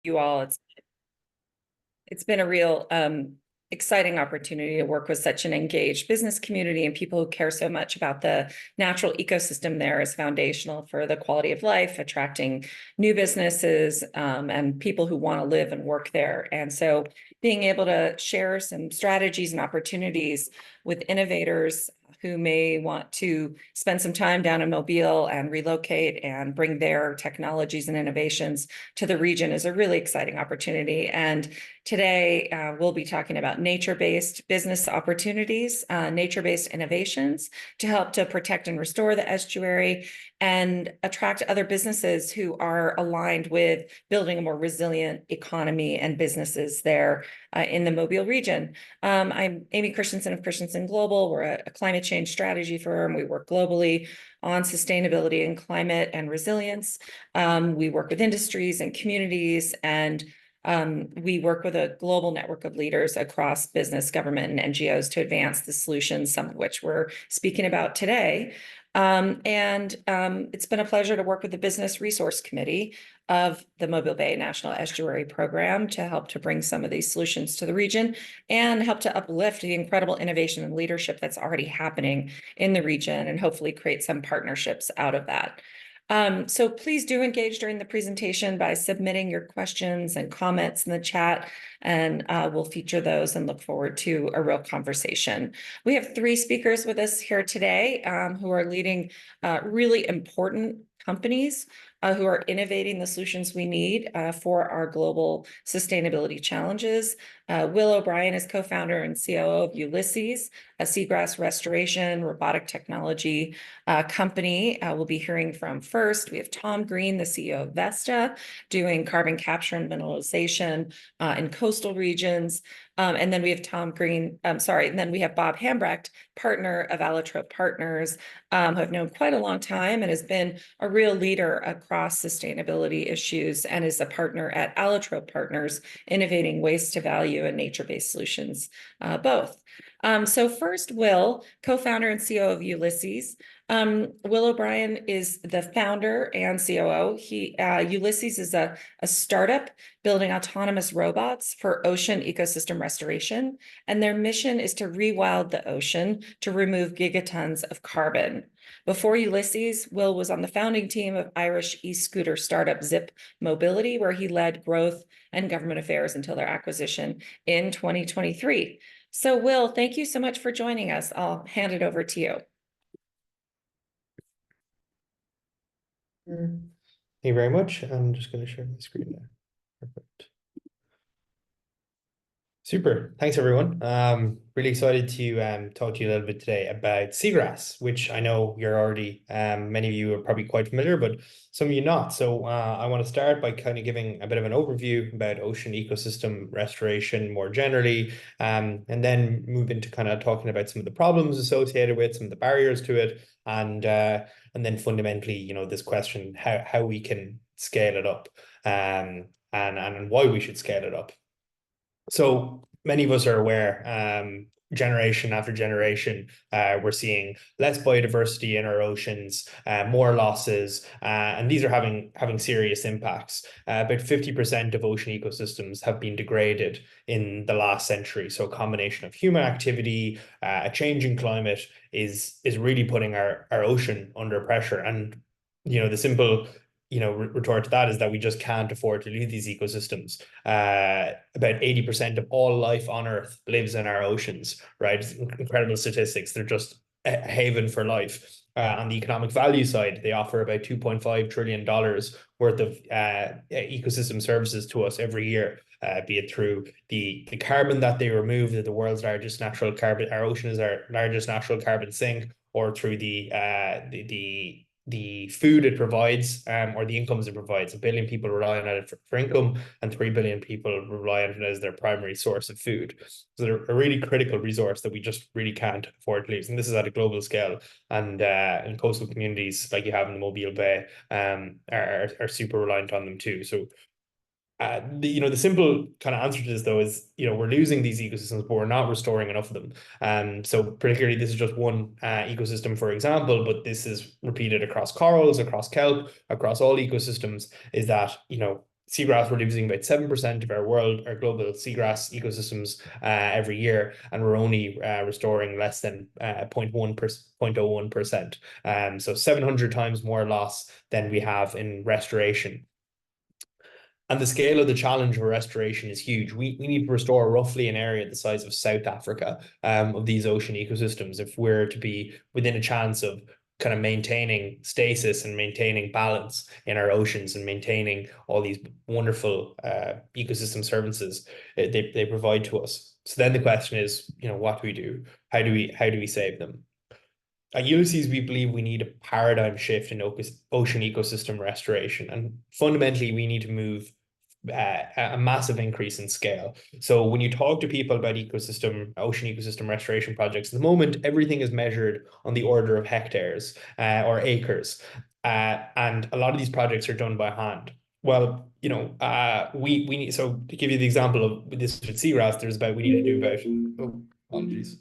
you all. It's been a real exciting opportunity to work with such an engaged business community and people who care so much about the natural ecosystem there is foundational for the quality of life, attracting new businesses and people who want to live and work there. And so being able to share some strategies and opportunities with innovators who may want to spend some time down in Mobile and relocate and bring their technologies and innovations to the region is a really exciting opportunity. And today, we'll be talking about nature-based business opportunities, nature-based innovations to help to protect and restore the estuary and attract other businesses who are aligned with building a more resilient economy and businesses there in the Mobile region. I'm Amy Christensen of Christensen Global. We're a climate change strategy firm. We work globally on sustainability and climate and resilience. We work with industries and communities, and we work with a global network of leaders across business, government, and NGOs to advance the solutions, some of which we're speaking about today. It's been a pleasure to work with the Business Resource Committee of the Mobile Bay National Estuary Program to help to bring some of these solutions to the region and help to uplift the incredible innovation and leadership that's already happening in the region and hopefully create some partnerships out of that. So please do engage during the presentation by submitting your questions and comments in the chat, and we'll feature those and look forward to a real conversation. We have 3 speakers with us here today who are leading really important companies who are innovating the solutions we need for our global sustainability challenges. Will O'Brien is co-founder and COO of Ulysses, a seagrass restoration robotic technology company we'll be hearing from first. We have Tom Green, the CEO of Vesta, doing carbon capture and mineralization in coastal regions. And then we have and then we have Bob Hambrecht, partner of Allotrope Partners, who I've known quite a long time and has been a real leader across sustainability issues and is a partner at Allotrope Partners, innovating waste to value and nature-based solutions, both. So first, Will, co-founder and CEO of Ulysses. Will O'Brien is the founder and COO. Ulysses is a startup building autonomous robots for ocean ecosystem restoration, and their mission is to rewild the ocean to remove gigatons of carbon. Before Ulysses, Will was on the founding team of Irish e-scooter startup Zip Mobility, where he led growth and government affairs until their acquisition in 2023. So Will, thank you so much for joining us. I'll hand it over to you. Thank you very much. I'm just going to share my screen there. Perfect. Super. Thanks, everyone. Really excited to talk to you a little bit today about seagrass, which I know you're already, many of you are probably quite familiar, but some of you not. So I want to start by kind of giving a bit of an overview about ocean ecosystem restoration more generally, and then move into kind of talking about some of the problems associated with, some of the barriers to it, and then fundamentally, you know, this question, how we can scale it up, and why we should scale it up. So many of us are aware, generation after generation, we're seeing less biodiversity in our oceans, more losses, and these are having serious impacts. About 50% of ocean ecosystems have been degraded in the last century. So a combination of human activity, a changing climate is really putting our ocean under pressure. And, you know, the simple retort to that is that we just can't afford to lose these ecosystems. About 80% of all life on Earth lives in our oceans, right? Incredible statistics. They're just a haven for life. On the economic value side, they offer about $2.5 trillion worth of ecosystem services to us every year, be it through the carbon that they remove, that the world's largest natural carbon, our ocean is our largest natural carbon sink, or through the food it provides, or the incomes it provides. 1 billion people rely on it for income, and 3 billion people rely on it as their primary source of food. So they're a really critical resource that we just really can't afford to lose. And this is at a global scale. And in coastal communities like you have in the Mobile Bay, are super reliant on them too. So the simple kind of answer to this, though, is, we're losing these ecosystems, but we're not restoring enough of them. So particularly, this is just one ecosystem, for example, but this is repeated across corals, across kelp, across all ecosystems, is that, seagrass, we're losing about 7% of our global seagrass ecosystems every year, and we're only restoring less than 0.01%. So 700 times more loss than we have in restoration. And the scale of the challenge for restoration is huge. We need to restore roughly an area the size of South Africa of these ocean ecosystems if we're to be within a chance of kind of maintaining stasis and maintaining balance in our oceans and maintaining all these wonderful ecosystem services they provide to us. So then the question is, what do we do? How do we save them? At Ulysses, we believe we need a paradigm shift in ocean ecosystem restoration. And fundamentally, we need to move a massive increase in scale. So when you talk to people about ocean ecosystem restoration projects, at the moment, everything is measured on the order of hectares or acres. And a lot of these projects are done by hand. Well, we need, so to give you the example of this with seagrass, we need to do about, oh, apologies.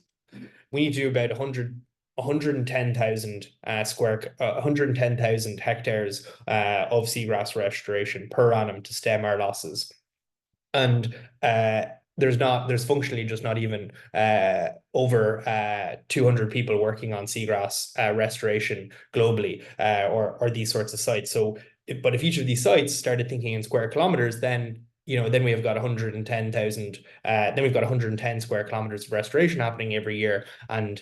We need to do about 110,000 110,000 hectares of seagrass restoration per annum to stem our losses. And there's functionally just not even over 200 people working on seagrass restoration globally or these sorts of sites. So, but if each of these sites started thinking in square kilometers, then then we've got 110,000. Then we've got 110 square kilometers of restoration happening every year, and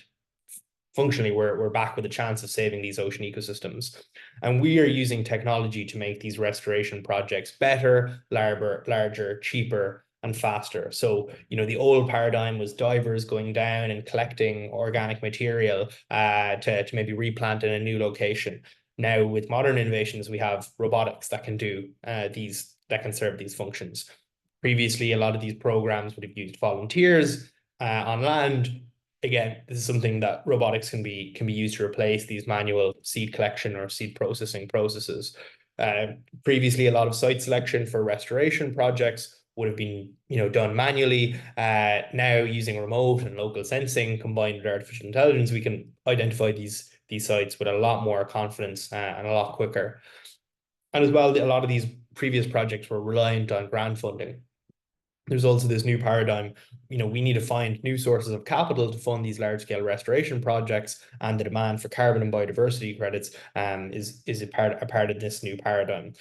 functionally we're back with a chance of saving these ocean ecosystems. And we are using technology to make these restoration projects better, larger, cheaper, and faster. So, the old paradigm was divers going down and collecting organic material to maybe replant in a new location. Now, with modern innovations, we have robotics that can do that can serve these functions. Previously, a lot of these programs would have used volunteers on land. Again, this is something that robotics can be used to replace these manual seed collection or seed processing processes. Previously, a lot of site selection for restoration projects would have been done manually. Now, using remote and local sensing combined with artificial intelligence, we can identify these sites with a lot more confidence and a lot quicker. And as well, a lot of these previous projects were reliant on grant funding. There's also this new paradigm. We need to find new sources of capital to fund these large-scale restoration projects, and the demand for carbon and biodiversity credits is a part of this new paradigm.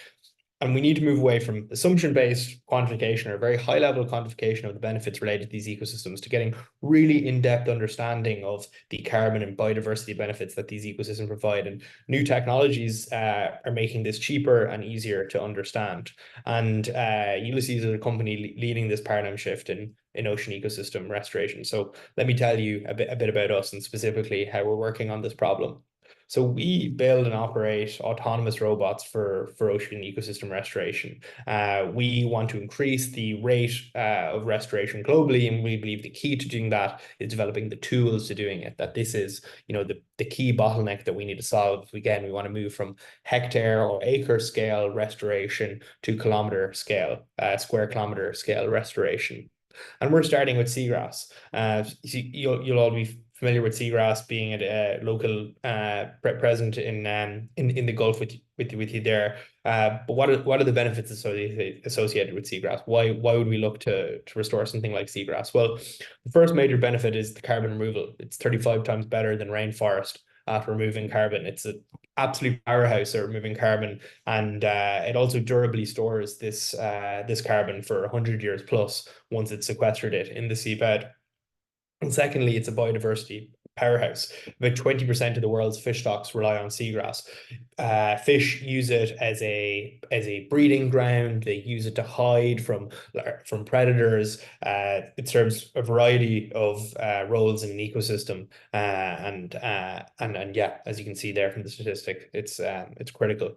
And we need to move away from assumption-based quantification or very high-level quantification of the benefits related to these ecosystems to getting really in-depth understanding of the carbon and biodiversity benefits that these ecosystems provide. And new technologies are making this cheaper and easier to understand. And Ulysses is a company leading this paradigm shift in ocean ecosystem restoration. So let me tell you a bit about us and specifically how we're working on this problem. So we build and operate autonomous robots for ocean ecosystem restoration. We want to increase the rate of restoration globally, and we believe the key to doing that is developing the tools to doing it. That this is, the key bottleneck that we need to solve. Again, we want to move from hectare or acre scale restoration to kilometer scale, square kilometer scale restoration. And we're starting with seagrass. You'll all be familiar with seagrass being a local present in the Gulf with you there. But what are the benefits associated with seagrass? Why would we look to restore something like seagrass? Well, the first major benefit is the carbon removal. It's 35 times better than rainforest at removing carbon. It's an absolute powerhouse at removing carbon, and it also durably stores this carbon for 100 years plus once it's sequestered it in the seabed. And secondly, it's a biodiversity powerhouse. About 20% of the world's fish stocks rely on seagrass. Fish use it as a breeding ground. They use it to hide from predators. It serves a variety of roles in an ecosystem. And yeah, as you can see there from the statistic, it's critical.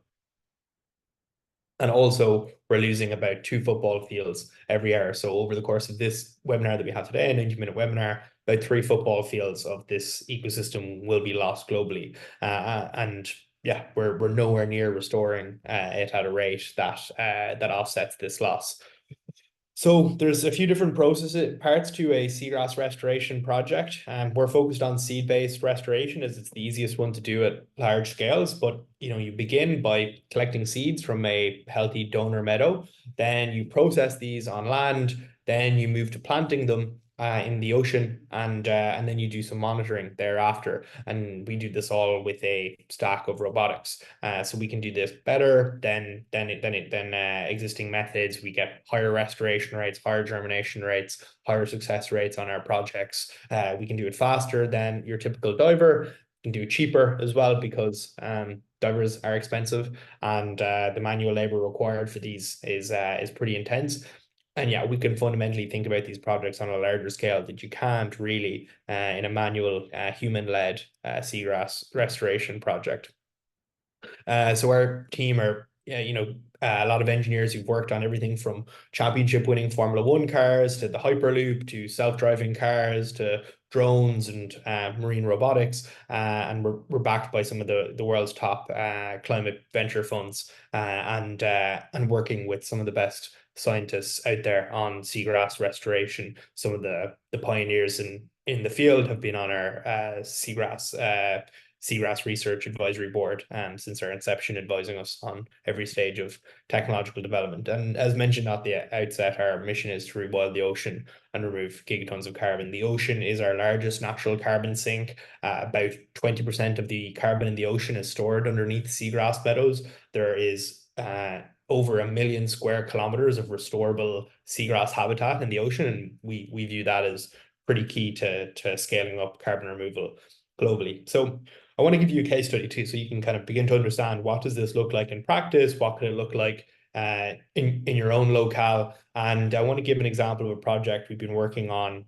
And also, we're losing about 2 football fields every hour. So over the course of this webinar that we have today, a 90-minute webinar, about 3 football fields of this ecosystem will be lost globally. And yeah, we're nowhere near restoring it at a rate that offsets this loss. So there's a few different processes, parts to a seagrass restoration project. We're focused on seed-based restoration as it's the easiest one to do at large scales. But you begin by collecting seeds from a healthy donor meadow, then you process these on land, then you move to planting them in the ocean, and then you do some monitoring thereafter. And we do this all with a stack of robotics. So we can do this better than existing methods. We get higher restoration rates, higher germination rates, higher success rates on our projects. We can do it faster than your typical diver. We can do it cheaper as well because divers are expensive, and the manual labor required for these is pretty intense. And yeah, we can fundamentally think about these projects on a larger scale that you can't really in a manual, human-led seagrass restoration project. So our team are, a lot of engineers who've worked on everything from championship-winning Formula One cars to the Hyperloop to self-driving cars to drones and marine robotics. And we're backed by some of the world's top climate venture funds and working with some of the best scientists out there on seagrass restoration. Some of the pioneers in the field have been on our Seagrass Research Advisory Board since our inception, advising us on every stage of technological development. And as mentioned at the outset, our mission is to rewild the ocean and remove gigatons of carbon. The ocean is our largest natural carbon sink. About 20% of the carbon in the ocean is stored underneath seagrass meadows. There is over 1 million square kilometers of restorable seagrass habitat in the ocean, and we view that as pretty key to scaling up carbon removal globally. So I want to give you a case study too, so you can kind of begin to understand what does this look like in practice, what could it look like in your own locale. And I want to give an example of a project we've been working on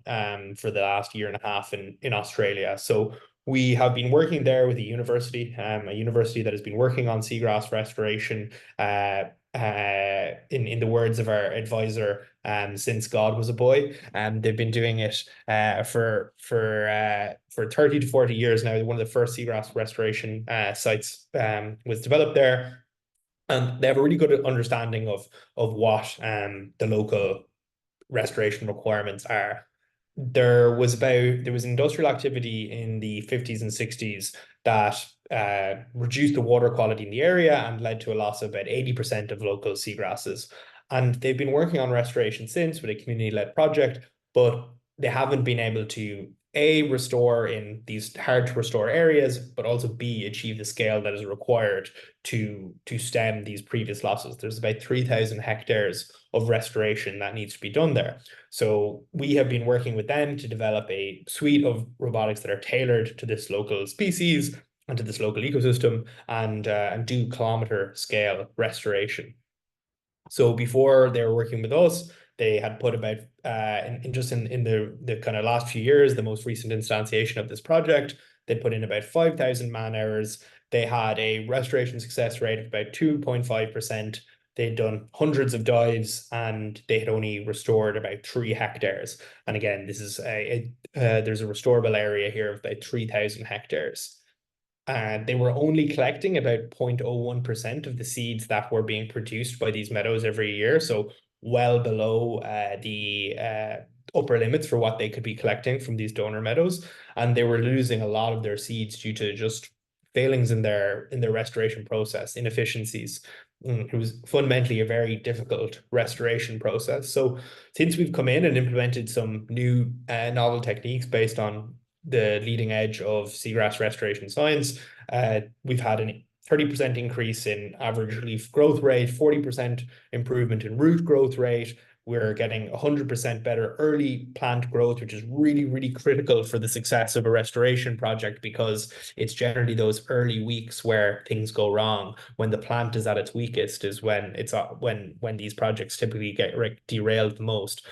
for the last year and a half in Australia. So we have been working there with a university that has been working on seagrass restoration in the words of our advisor, since God was a boy. They've been doing it for 30 to 40 years now. One of the first seagrass restoration sites was developed there, and they have a really good understanding of what the local restoration requirements are. There was industrial activity in the 50s and 60s that reduced the water quality in the area and led to a loss of about 80% of local seagrasses. And they've been working on restoration since with a community-led project, but they haven't been able to A, restore in these hard to restore areas, but also B, achieve the scale that is required to stem these previous losses. There's about 3,000 hectares of restoration that needs to be done there. So we have been working with them to develop a suite of robotics that are tailored to this local species and to this local ecosystem, and do kilometer scale restoration. So before they were working with us, they had put about in the kind of last few years, the most recent instantiation of this project, they put in about 5,000 man hours. They had a restoration success rate of about 2.5%. They'd done hundreds of dives and they had only restored about 3 hectares. And again, this is there's a restorable area here of about 3,000 hectares. They were only collecting about 0.01% of the seeds that were being produced by these meadows every year. So well below the upper limits for what they could be collecting from these donor meadows. And they were losing a lot of their seeds due to just failings in their restoration process, inefficiencies. It was fundamentally a very difficult restoration process. So since we've come in and implemented some new novel techniques based on the leading edge of seagrass restoration science, we've had a 30% increase in average leaf growth rate, 40% improvement in root growth rate. We're getting 100% better early plant growth, which is really, really critical for the success of a restoration project, because it's generally those early weeks where things go wrong. When the plant is at its weakest is when when these projects typically get derailed the most.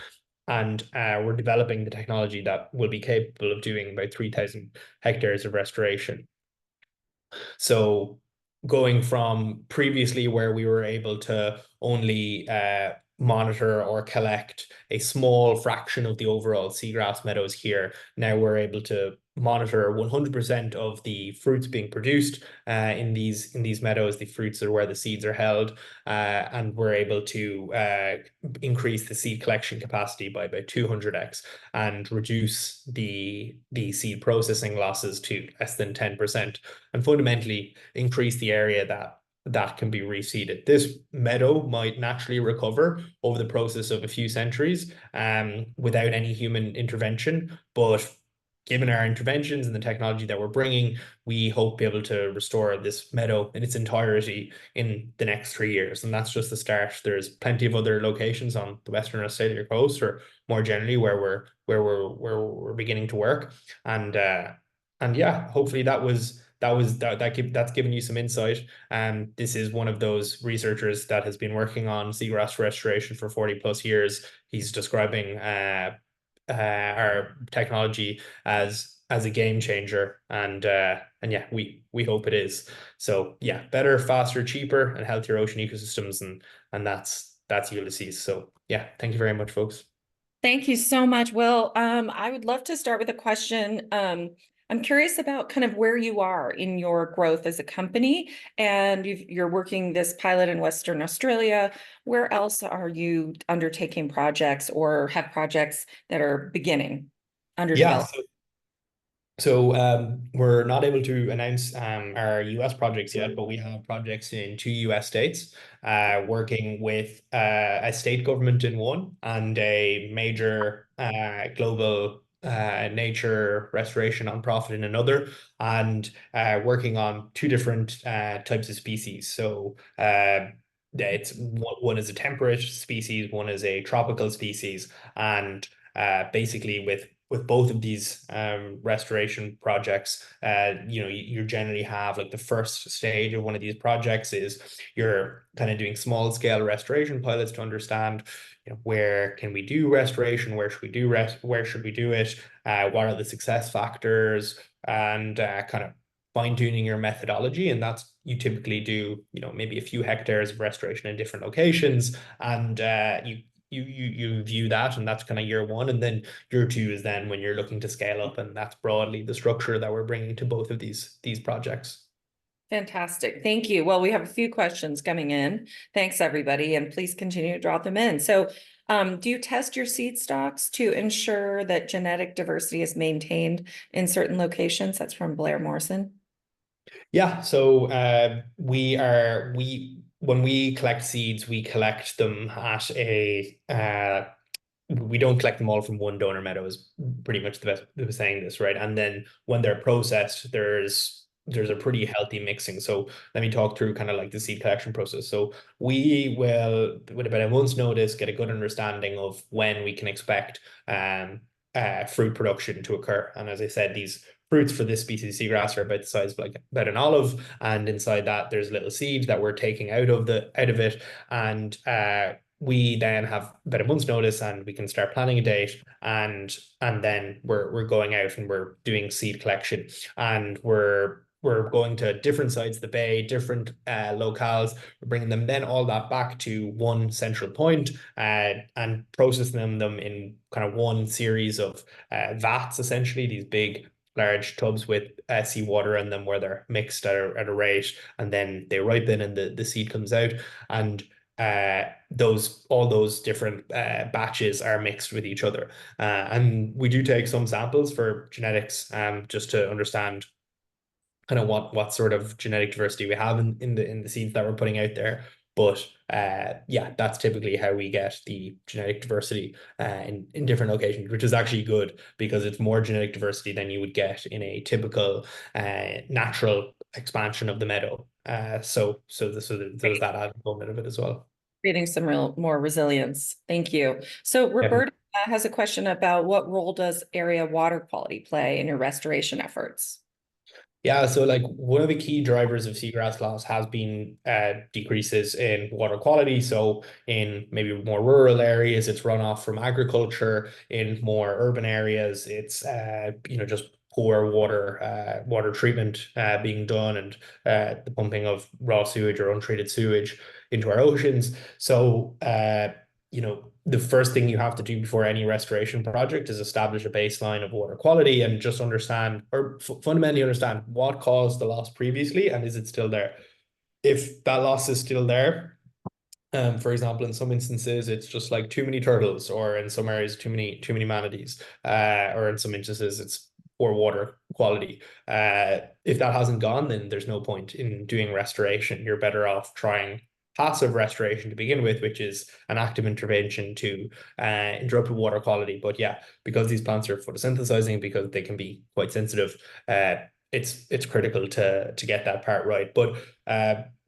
And we're developing the technology that will be capable of doing about 3,000 hectares of restoration. So going from previously where we were able to only monitor or collect a small fraction of the overall seagrass meadows here, now we're able to monitor 100% of the fruits being produced in these meadows. The fruits are where the seeds are held, and we're able to increase the seed collection capacity by about 200x and reduce the seed processing losses to less than 10%, and fundamentally increase the area that can be reseeded. This meadow might naturally recover over the process of a few centuries without any human intervention, but given our interventions and the technology that we're bringing, we hope to be able to restore this meadow in its entirety in the next 3 years. And that's just the start. There's plenty of other locations on the Western Australia coast, or more generally where we're beginning to work. And yeah, hopefully that's given you some insight. This is one of those researchers that has been working on seagrass restoration for 40 plus years. He's describing our technology as a game changer, and yeah, we hope it is. So yeah, better, faster, cheaper, and healthier ocean ecosystems, and that's Ulysses. So yeah, thank you very much, folks. Thank you so much, Will. I would love to start with a question. I'm curious about kind of where you are in your growth as a company, and you're working this pilot in Western Australia. Where else are you undertaking projects or have projects that are beginning under Yeah, development? so we're not able to announce our US projects yet, but we have projects in 2 US states, working with a state government in one and a major global nature restoration nonprofit in another, and working on two different types of species. So it's one is a temperate species, one is a tropical species, and basically with both of these restoration projects, you generally have like the first stage of one of these projects is you're kind of doing small scale restoration pilots to understand, where can we do restoration, where should we do where should we do it, what are the success factors, and kind of fine tuning your methodology. And that's you typically do, maybe a few hectares of restoration in different locations, and you view that, and that's kind of year one. And then year two is then when you're looking to scale up, and that's broadly the structure that we're bringing to both of these projects. Fantastic. Thank you. Well, we have a few questions coming in. Thanks, everybody, and please continue to drop them in. So, do you test your seed stocks to ensure that genetic diversity is maintained in certain locations? That's from Blair Morrison. Yeah, so we when we collect seeds, we collect them at a we don't collect them all from one donor meadow is pretty much the best way of saying this, right? And then when they're processed, there's a pretty healthy mixing. So let me talk through kind of like the seed collection process. So we will, with about a month's notice, get a good understanding of when we can expect fruit production to occur. And as I said, these fruits for this species of seagrass are about the size of like about an olive, and inside that there's little seeds that we're taking out of it, and we then have about a month's notice, and we can start planning a date, and then we're going out and we're doing seed collection, and we're going to different sides of the bay, different locales. We're bringing them then all that back to one central point, and processing them in kind of one series of vats, essentially these big large tubs with seawater in them, where they're mixed at a rate, and then they ripen and the seed comes out. And all those different batches are mixed with each other, and we do take some samples for genetics, just to understand kind of what sort of genetic diversity we have in the seeds that we're putting out there. But yeah, that's typically how we get the genetic diversity in different locations, which is actually good because it's more genetic diversity than you would get in a typical natural expansion of the meadow. There's that added component of it as well. Creating some more resilience. Thank you. So Definitely. Roberta has a question about what role does area water quality play in your restoration efforts? Yeah, so like one of the key drivers of seagrass loss has been decreases in water quality. So in maybe more rural areas, it's runoff from agriculture. In more urban areas, it's just poor water treatment being done, and the pumping of raw sewage or untreated sewage into our oceans. So the first thing you have to do before any restoration project is establish a baseline of water quality and just understand, or fundamentally understand, what caused the loss previously and is it still there. If that loss is still there, for example, in some instances, it's just like too many turtles, or in some areas, too many manatees, or in some instances, it's poor water quality. If that hasn't gone, then there's no point in doing restoration. You're better off trying passive restoration to begin with, which is an active intervention to interrupt water quality. But yeah, because these plants are photosynthesizing, because they can be quite sensitive, it's critical to get that part right. But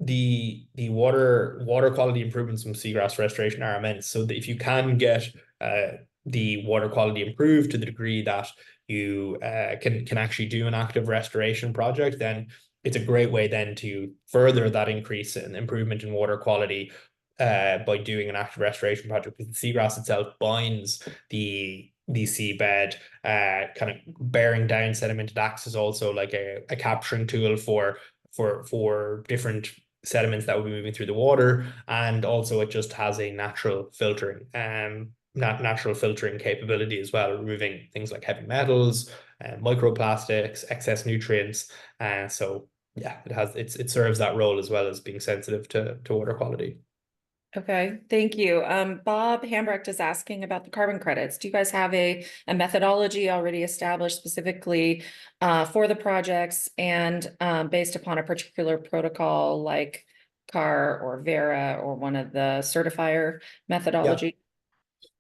the water quality improvements from seagrass restoration are immense. So if you can get the water quality improved to the degree that you can actually do an active restoration project, then it's a great way then to further that increase and improvement in water quality by doing an active restoration project, because the seagrass itself binds the seabed, kind of bearing down sediment. It acts as also like a capturing tool for different sediments that will be moving through the water, and also it just has a natural filtering natural filtering capability as well, removing things like heavy metals, microplastics, excess nutrients. So yeah, it serves that role as well as being sensitive to water quality. Okay, thank you. Bob Hambrecht is asking about the carbon credits. Do you guys have a methodology already established specifically for the projects and based upon a particular protocol like CAR or Vera or one of the certifier Yeah. methodology?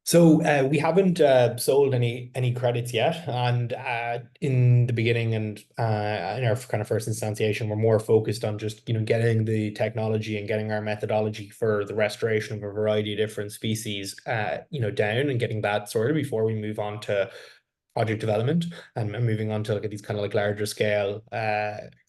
So we haven't sold any credits yet, and in the beginning and in our kind of first instantiation, we're more focused on just getting the technology and getting our methodology for the restoration of a variety of different species down and getting that sorted before we move on to project development and moving on to look at these kind of like larger scale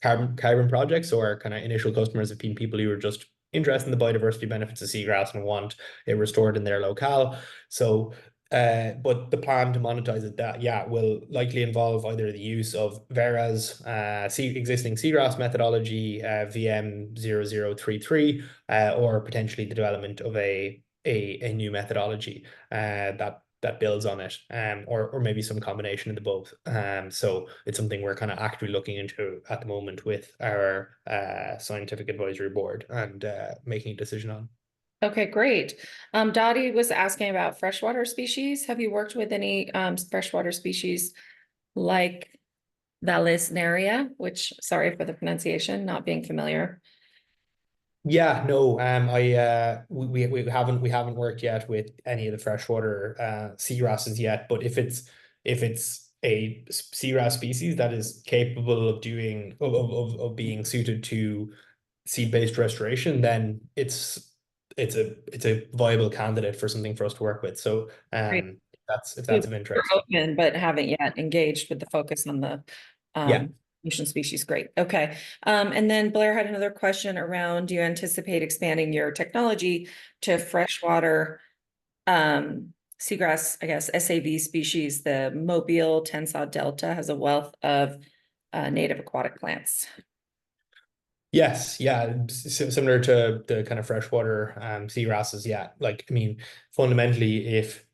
carbon projects. So our kind of initial customers have been people who are just interested in the biodiversity benefits of seagrass and want it restored in their locale. So but the plan to monetize it, that yeah, will likely involve either the use of Vera's existing seagrass methodology, VM0033, or potentially the development of a new methodology that builds on it, or maybe some combination of the both. So it's something we're kind of actively looking into at the moment with our scientific advisory board and making a decision on. Okay, great. Dottie was asking about freshwater species. Have you worked with any freshwater species like Vallisneria, which, sorry for the pronunciation, not being familiar. Yeah, no, we haven't worked yet with any of the freshwater seagrasses yet, but if it's a seagrass species that is capable of doing of being suited to seed-based restoration, then it's a viable candidate for something for us to work with. So Great. if So that's of you're interest. open, but haven't yet engaged with the focus on the Yeah. ocean species. Great. Okay. And then Blair had another question around, do you anticipate expanding your technology to freshwater seagrass, I guess, SAV species? The Mobile Tensas Delta has a wealth of native aquatic plants. Yes, yeah, similar to the kind of freshwater seagrasses. Yeah, like I mean, fundamentally, if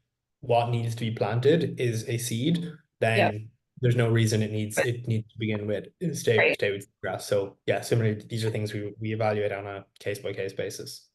what needs to be planted is a seed, Yep. then there's no reason it needs to begin with stay Great. stay with grass. So yeah, similarly, these are things we evaluate on a case by case basis.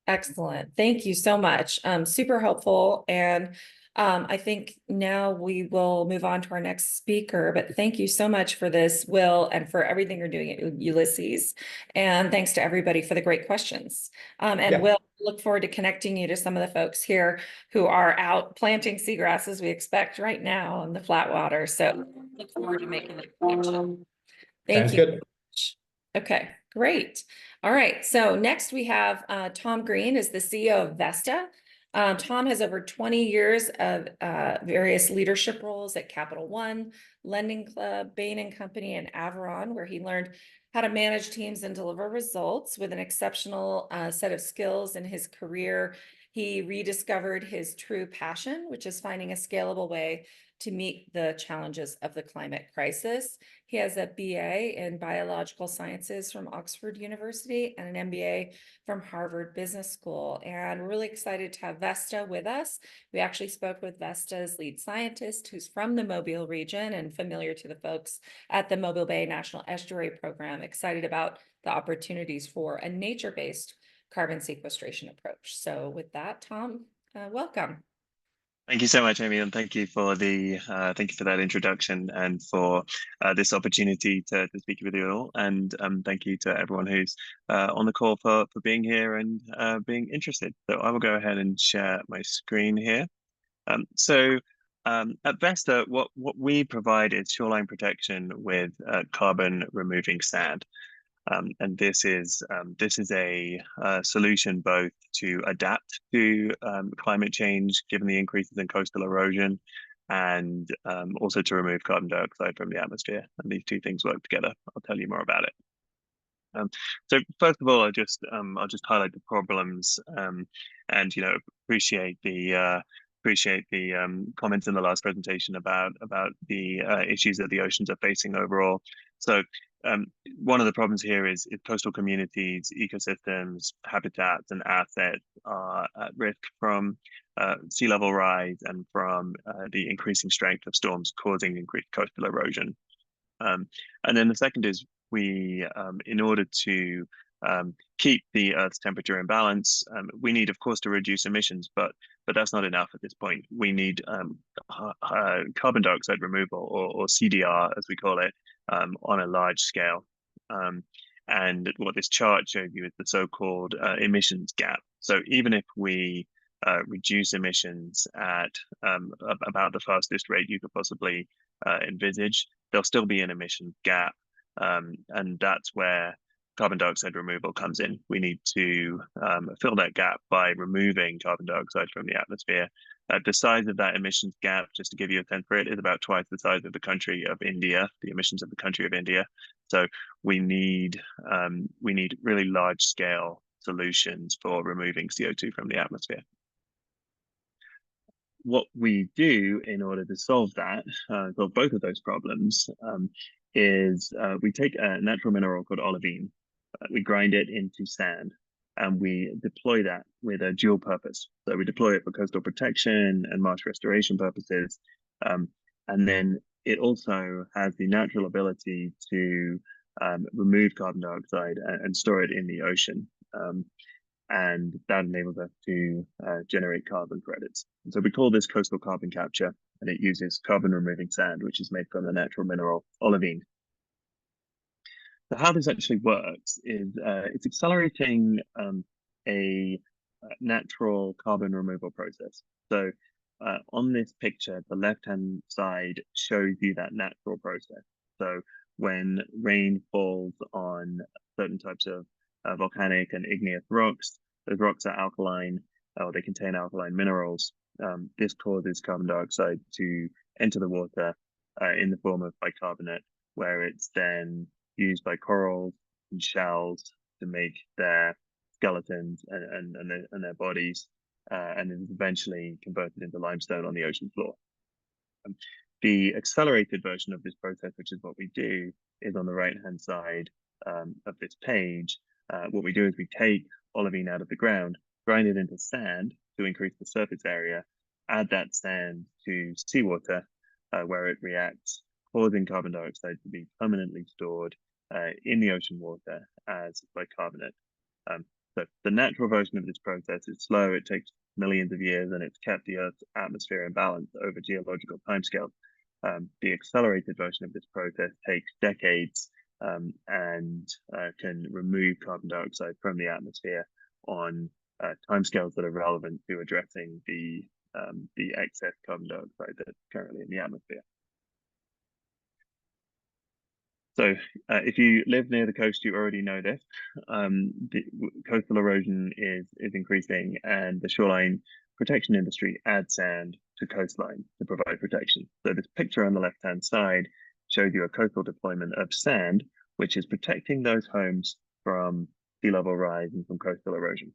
Excellent. Thank you so much. Super helpful. And I think now we will move on to our next speaker, but thank you so much for this, Will, and for everything you're doing at Ulysses. And thanks to everybody for the great questions. And Yeah, Will, look forward to connecting you to some of the folks here who are out planting seagrasses, we expect right now in the flat water. So look forward to making the connection. Thank sounds you. good. Okay, great. All right, so next we have Tom Green is the CEO of Vesta. Tom has over 20 years of various leadership roles at Capital One, Lending Club, Bain and Company, and Averon, where he learned how to manage teams and deliver results with an exceptional set of skills in his career. He rediscovered his true passion, which is finding a scalable way to meet the challenges of the climate crisis. He has a BA in biological sciences from Oxford University and an MBA from Harvard Business School. And we're really excited to have Vesta with us. We actually spoke with Vesta's lead scientist, who's from the Mobile region and familiar to the folks at the Mobile Bay National Estuary Program, excited about the opportunities for a nature-based carbon sequestration approach. So with that, Tom, welcome. Thank you so much, Amy, and thank you for that introduction and for this opportunity to speak with you all. And thank you to everyone who's on the call for being here and being interested. So I will go ahead and share my screen here. At Vesta, what we provide is shoreline protection with carbon removing sand. And this is a solution both to adapt to climate change, given the increases in coastal erosion, and also to remove carbon dioxide from the atmosphere. And these two things work together. I'll tell you more about it. So first of all, I'll just highlight the problems, and appreciate the comments in the last presentation about the issues that the oceans are facing overall. So one of the problems here is coastal communities, ecosystems, habitats, and assets are at risk from sea level rise and from the increasing strength of storms causing increased coastal erosion. And then the second is we, in order to keep the Earth's temperature in balance, we need, of course, to reduce emissions, but that's not enough at this point. We need carbon dioxide removal, or CDR, as we call it, on a large scale. And what this chart shows you is the so-called emissions gap. So even if we reduce emissions at about the fastest rate you could possibly envisage, there'll still be an emissions gap. And that's where carbon dioxide removal comes in. We need to fill that gap by removing carbon dioxide from the atmosphere. The size of that emissions gap, just to give you a sense for it, is about twice the size of the country of India, the emissions of the country of India. So we need really large scale solutions for removing CO2 from the atmosphere. What we do in order to solve that, solve both of those problems, is we take a natural mineral called olivine, we grind it into sand, and we deploy that with a dual purpose. So we deploy it for coastal protection and marsh restoration purposes. And then it also has the natural ability to remove carbon dioxide and store it in the ocean. And that enables us to generate carbon credits. And so we call this coastal carbon capture, and it uses carbon removing sand, which is made from the natural mineral olivine. So how this actually works is it's accelerating a natural carbon removal process. So on this picture, the left-hand side shows you that natural process. So when rain falls on certain types of volcanic and igneous rocks, those rocks are alkaline, or they contain alkaline minerals. This causes carbon dioxide to enter the water in the form of bicarbonate, where it's then used by corals and shells to make their skeletons and their bodies, and is eventually converted into limestone on the ocean floor. The accelerated version of this process, which is what we do, is on the right-hand side of this page. What we do is we take olivine out of the ground, grind it into sand to increase the surface area, add that sand to seawater, where it reacts, causing carbon dioxide to be permanently stored in the ocean water as bicarbonate. So the natural version of this process is slow. It takes millions of years, and it's kept the Earth's atmosphere in balance over geological timescales. The accelerated version of this process takes decades and can remove carbon dioxide from the atmosphere on timescales that are relevant to addressing the excess carbon dioxide that's currently in the atmosphere. So if you live near the coast, you already know this. The coastal erosion is increasing, and the shoreline protection industry adds sand to coastline to provide protection. So this picture on the left-hand side shows you a coastal deployment of sand, which is protecting those homes from sea level rise and from coastal erosion.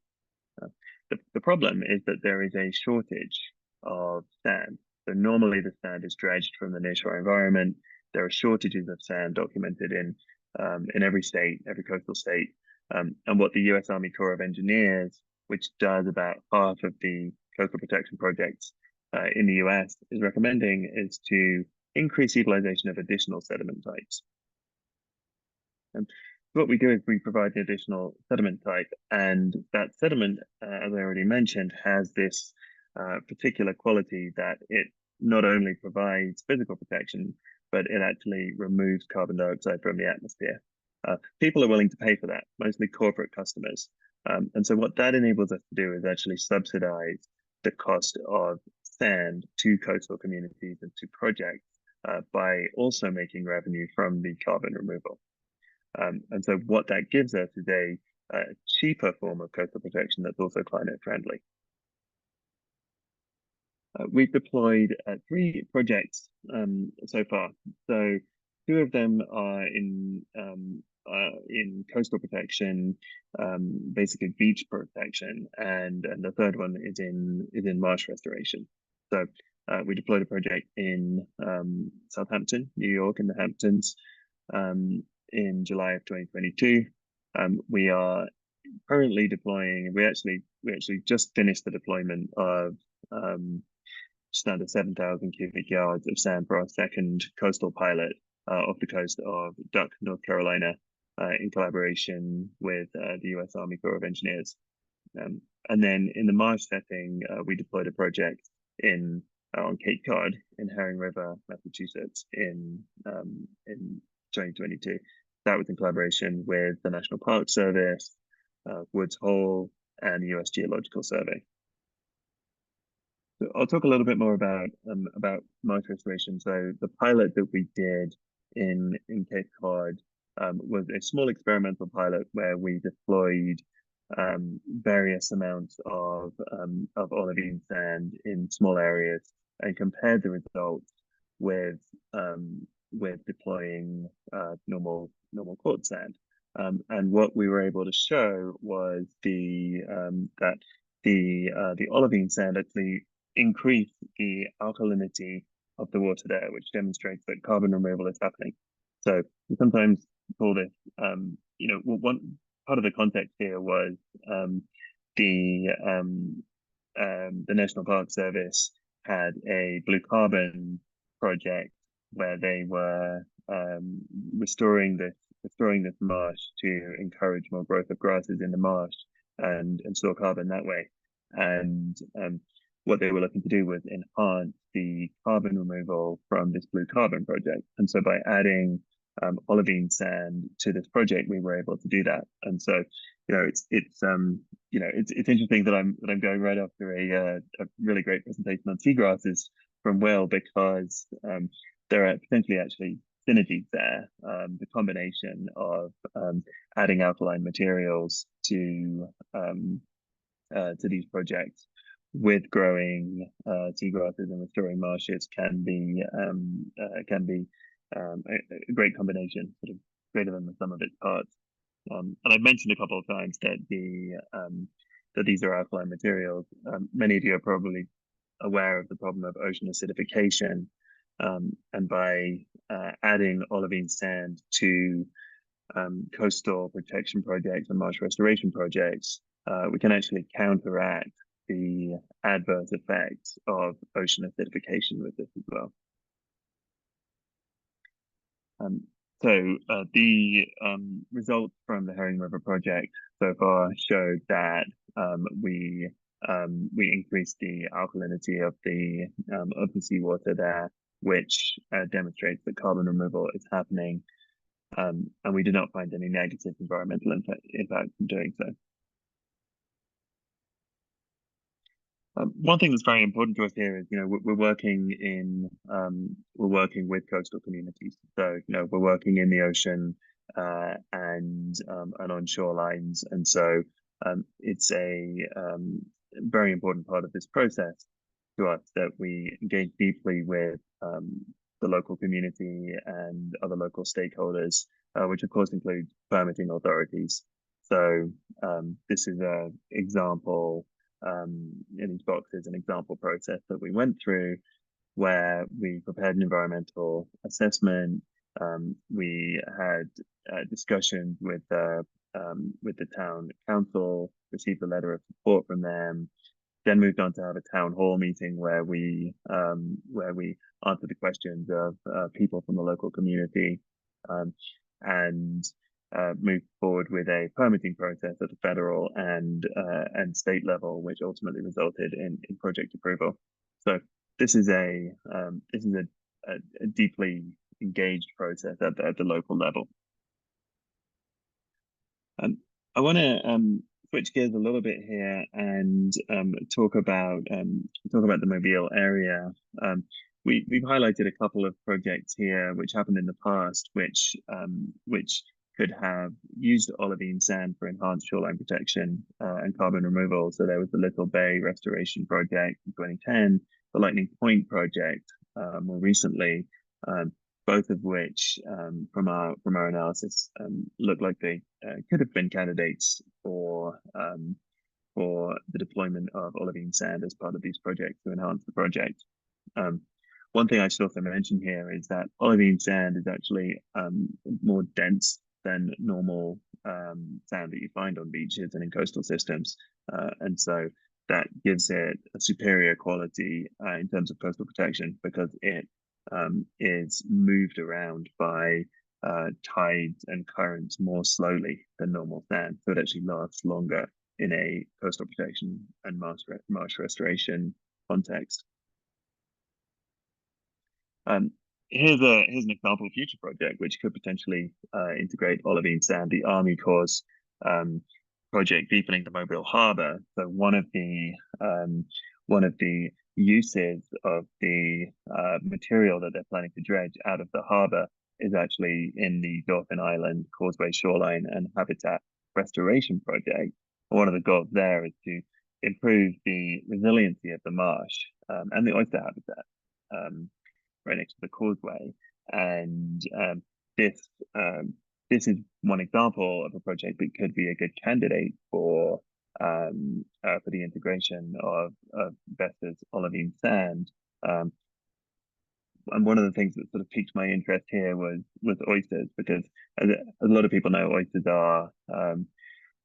The problem is that there is a shortage of sand. So normally the sand is dredged from the nearshore environment. There are shortages of sand documented in every state, every coastal state. And what the US Army Corps of Engineers, which does about half of the coastal protection projects in the US, is recommending is to increase utilization of additional sediment types. And what we do is we provide the additional sediment type, and that sediment, as I already mentioned, has this particular quality that it not only provides physical protection, but it actually removes carbon dioxide from the atmosphere. People are willing to pay for that, mostly corporate customers. And so what that enables us to do is actually subsidize the cost of sand to coastal communities and to projects by also making revenue from the carbon removal. And so what that gives us is a cheaper form of coastal protection that's also climate friendly. We've deployed 3 projects so far. So 2 of them are in coastal protection, basically beach protection, and the third one is in marsh restoration. So we deployed a project in Southampton, New York, in the Hamptons, in July of 2022. We are currently deploying. We actually just finished the deployment of just under 7,000 cubic yards of sand for our second coastal pilot off the coast of Duck, North Carolina, in collaboration with the US Army Corps of Engineers. And then in the marsh setting, we deployed a project on Cape Cod in Herring River, Massachusetts, in 2022. That was in collaboration with the National Park Service, Woods Hole, and the US Geological Survey. So I'll talk a little bit more about marsh restoration. So the pilot that we did in Cape Cod was a small experimental pilot where we deployed various amounts of olivine sand in small areas and compared the results with deploying normal quartz sand. And what we were able to show was that the olivine sand actually increased the alkalinity of the water there, which demonstrates that carbon removal is happening. So we sometimes call this, one part of the context here was the National Park Service had a blue carbon project where they were restoring this marsh to encourage more growth of grasses in the marsh and store carbon that way. And what they were looking to do was enhance the carbon removal from this blue carbon project. And so by adding olivine sand to this project, we were able to do that. And so, it's interesting that I'm going right after a really great presentation on seagrasses from Will, because there are potentially actually synergies there. The combination of adding alkaline materials to these projects with growing seagrasses and restoring marshes can be a great combination, sort of greater than the sum of its parts. And I've mentioned a couple of times that that these are alkaline materials. Many of you are probably aware of the problem of ocean acidification, and by adding olivine sand to coastal protection projects and marsh restoration projects, we can actually counteract the adverse effects of ocean acidification with this as well. So the results from the Herring River project so far showed that we increased the alkalinity of the seawater there, which demonstrates that carbon removal is happening, and we did not find any negative environmental impact from doing so. One thing that's very important to us here is, we're working with coastal communities. So, we're working in the ocean and on shorelines, and so it's a very important part of this process to us that we engage deeply with the local community and other local stakeholders, which of course includes permitting authorities. So this is an example. In these boxes, an example process that we went through where we prepared an environmental assessment. We had discussions with the town council, received a letter of support from them, then moved on to have a town hall meeting where we answered the questions of people from the local community, and moved forward with a permitting process at the federal and state level, which ultimately resulted in project approval. So this is a deeply engaged process at the local level. I want to switch gears a little bit here and talk about the Mobile area. We've highlighted a couple of projects here which happened in the past, which could have used olivine sand for enhanced shoreline protection and carbon removal. So there was the Little Bay Restoration Project in 2010, the Lightning Point Project more recently, both of which, from our analysis, look like they could have been candidates for the deployment of olivine sand as part of these projects to enhance the project. One thing I should also mention here is that olivine sand is actually more dense than normal sand that you find on beaches and in coastal systems, and so that gives it a superior quality in terms of coastal protection, because it is moved around by tides and currents more slowly than normal sand. So it actually lasts longer in a coastal protection and marsh restoration context. Here's an example of future project which could potentially integrate olivine sand, the Army Corps project deepening the Mobile Harbor. So one of the uses of the material that they're planning to dredge out of the harbor is actually in the Dolphin Island Causeway Shoreline and Habitat Restoration Project. One of the goals there is to improve the resiliency of the marsh and the oyster habitat right next to the causeway. And this is one example of a project that could be a good candidate for the integration of Vesta's olivine sand. And one of the things that sort of piqued my interest here was oysters, because as a lot of people know, oysters are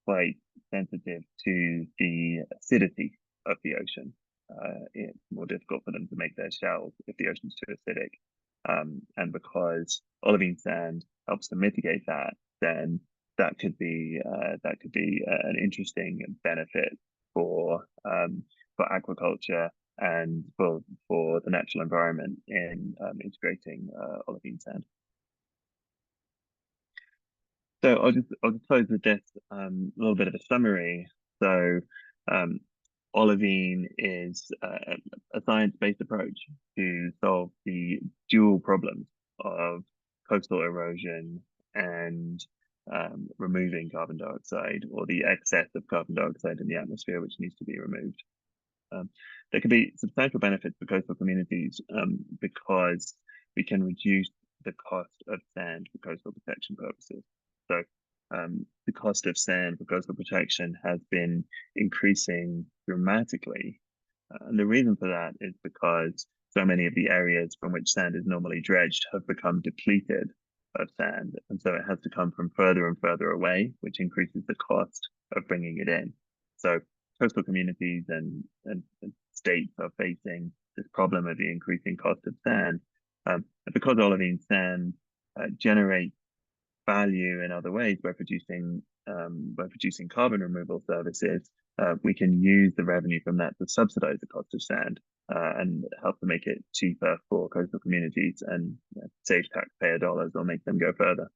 quite sensitive to the acidity of the ocean. It's more difficult for them to make their shells if the ocean's too acidic. And because olivine sand helps to mitigate that, then that could be an interesting benefit for aquaculture and for the natural environment in integrating olivine sand. So I'll just close with this little bit of a summary. So olivine is a science-based approach to solve the dual problems of coastal erosion and removing carbon dioxide, or the excess of carbon dioxide in the atmosphere, which needs to be removed. There could be substantial benefits for coastal communities because we can reduce the cost of sand for coastal protection purposes. So the cost of sand for coastal protection has been increasing dramatically. And the reason for that is because so many of the areas from which sand is normally dredged have become depleted of sand. And so it has to come from further and further away, which increases the cost of bringing it in. So coastal communities and states are facing this problem of the increasing cost of sand. And because olivine sand generates value in other ways by producing carbon removal services, we can use the revenue from that to subsidize the cost of sand and help to make it cheaper for coastal communities and save taxpayer dollars or make them go further.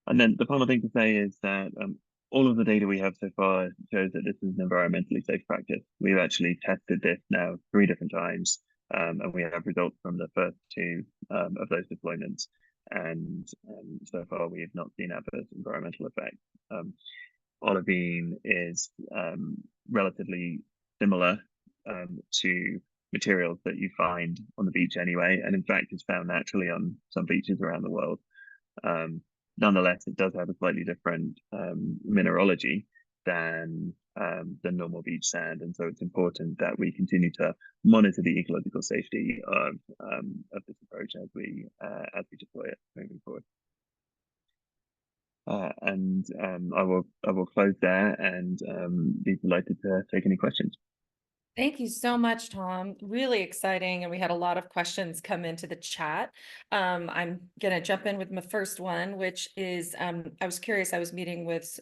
And then the final thing to say is that all of the data we have so far shows that this is an environmentally safe practice. We've actually tested this now 3 different times, and we have results from the first 2 of those deployments. And so far we have not seen adverse environmental effects. Olivine is relatively similar to materials that you find on the beach anyway, and in fact is found naturally on some beaches around the world. Nonetheless, it does have a slightly different mineralogy, than normal beach sand. And so it's important that we continue to monitor the ecological safety of this approach as we deploy it moving forward. I will close there and be delighted to take any questions. Thank you so much, Tom. Really exciting. And we had a lot of questions come into the chat. I'm going to jump in with my first one, which is, I was curious, I was meeting with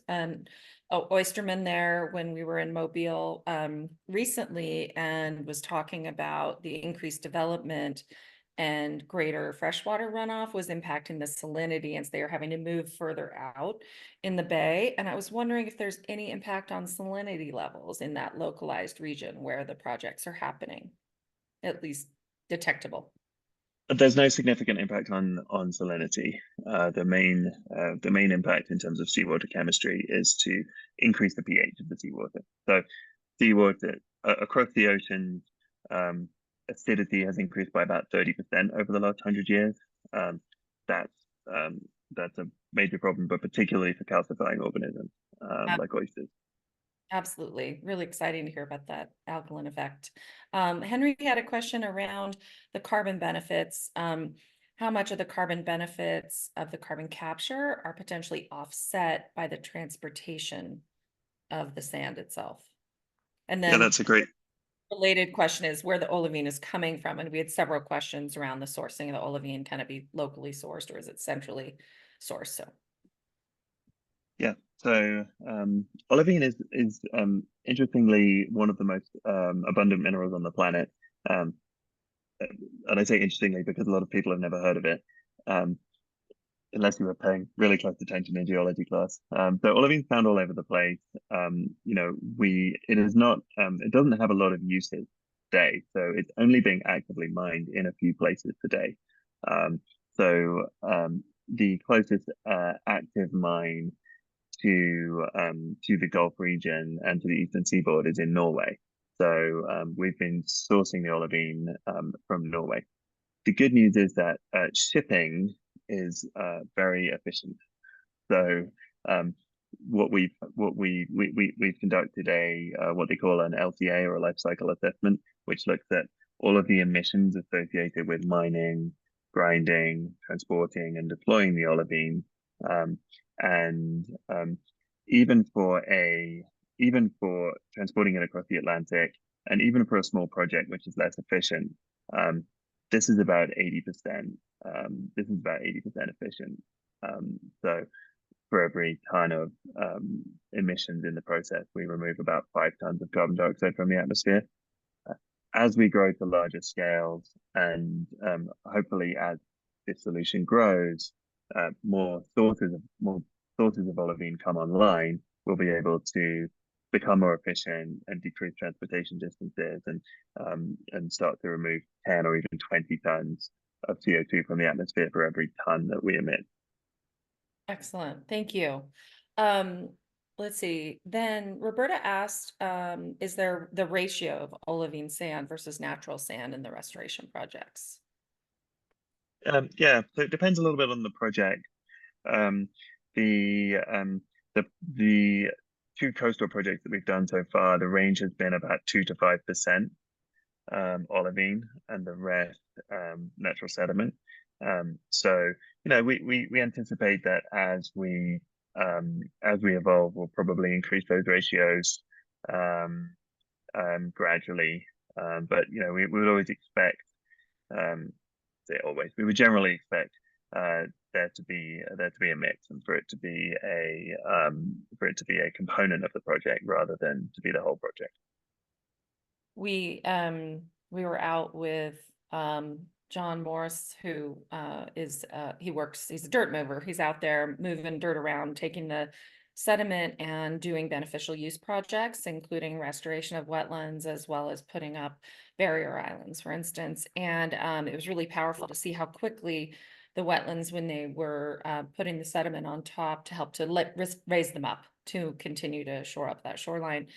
oysterman there when we were in Mobile recently, and was talking about the increased development and greater freshwater runoff was impacting the salinity, and so they are having to move further out in the bay. And I was wondering if there's any impact on salinity levels in that localized region where the projects are happening, at least detectable. There's no significant impact on salinity. The main impact in terms of seawater chemistry is to increase the pH of the seawater. So seawater across the ocean, acidity has increased by about 30% over the last 100 years. That's a major problem, but particularly for calcifying organisms like oysters. Absolutely. Really exciting to hear about that alkaline effect. Henry had a question around the carbon benefits. How much of the carbon benefits of the carbon capture are potentially offset by the transportation of the sand itself? And then that's a great related question is where the olivine is coming from. And we had several questions around the sourcing of the olivine. Can it be locally sourced or is it centrally sourced? So yeah. So olivine is interestingly one of the most abundant minerals on the planet. And I say interestingly because a lot of people have never heard of it, unless you were paying really close attention in geology class. So olivine's found all over the place. It doesn't have a lot of uses today, so it's only being actively mined in a few places today. The closest active mine to the Gulf region and to the eastern seaboard is in Norway. So we've been sourcing the olivine from Norway. The good news is that shipping is very efficient. So what we've conducted what they call an LCA, or a life cycle assessment, which looks at all of the emissions associated with mining, grinding, transporting, and deploying the olivine. Even for transporting it across the Atlantic, and even for a small project which is less efficient, this is about 80%. This is about 80% efficient. So for every ton of emissions in the process, we remove about 5 tons of carbon dioxide from the atmosphere. As we grow to larger scales, and hopefully as this solution grows, more sources of olivine come online, we'll be able to become more efficient and decrease transportation distances, and start to remove 10 or even 20 tons of CO2 from the atmosphere for every ton that we emit. excellent. Thank you. Let's see. Then Roberta asked, is there the ratio of olivine sand versus natural sand in the restoration projects? Yeah, so it depends a little bit on the project. The 2 coastal projects that we've done so far, the range has been about 2 to 5% olivine, and the rest natural sediment. So we anticipate that as we evolve, we'll probably increase those ratios gradually. But we would always expect, we would generally expect there to be a mix, and for it to be a component of the project rather than to be the whole project. We were out with John Morris, who he's a dirt mover. He's out there moving dirt around, taking the sediment and doing beneficial use projects, including restoration of wetlands, as well as putting up barrier islands, for instance. And it was really powerful to see how quickly the wetlands, when they were putting the sediment on top to help to raise them up to continue to shore up that shoreline.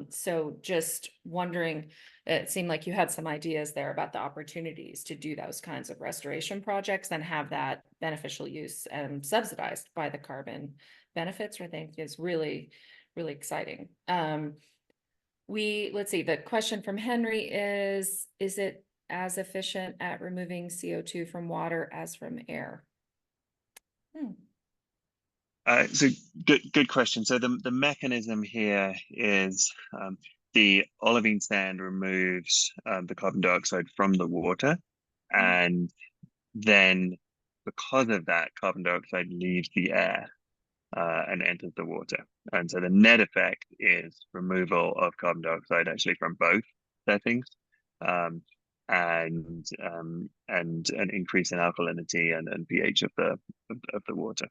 So just wondering, it seemed like you had some ideas there about the opportunities to do those kinds of restoration projects and have that beneficial use and subsidized by the carbon benefits, which I think is really really exciting. Let's see, the question from Henry is it as efficient at removing CO2 from water as from air? So good question. So the mechanism here is the olivine sand removes the carbon dioxide from the water, and then because of that, carbon dioxide leaves the air and enters the water. And so the net effect is removal of carbon dioxide actually from both settings, um, and an increase in alkalinity and pH of the water.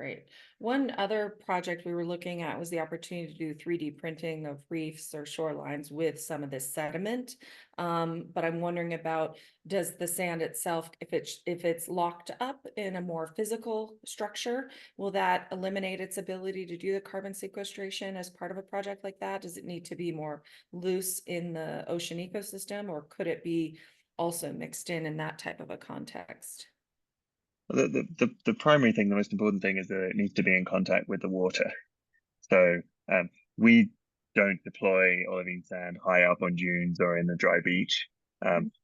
Right. One other project we were looking at was the opportunity to do 3D printing of reefs or shorelines with some of this sediment. But I'm wondering about, does the sand itself, if it's locked up in a more physical structure, will that eliminate its ability to do the carbon sequestration as part of a project like that? Does it need to be more loose in the ocean ecosystem, or could it be also mixed in that type of a context? The primary thing, the most important thing, is that it needs to be in contact with the water. So we don't deploy olivine sand high up on dunes or in the dry beach.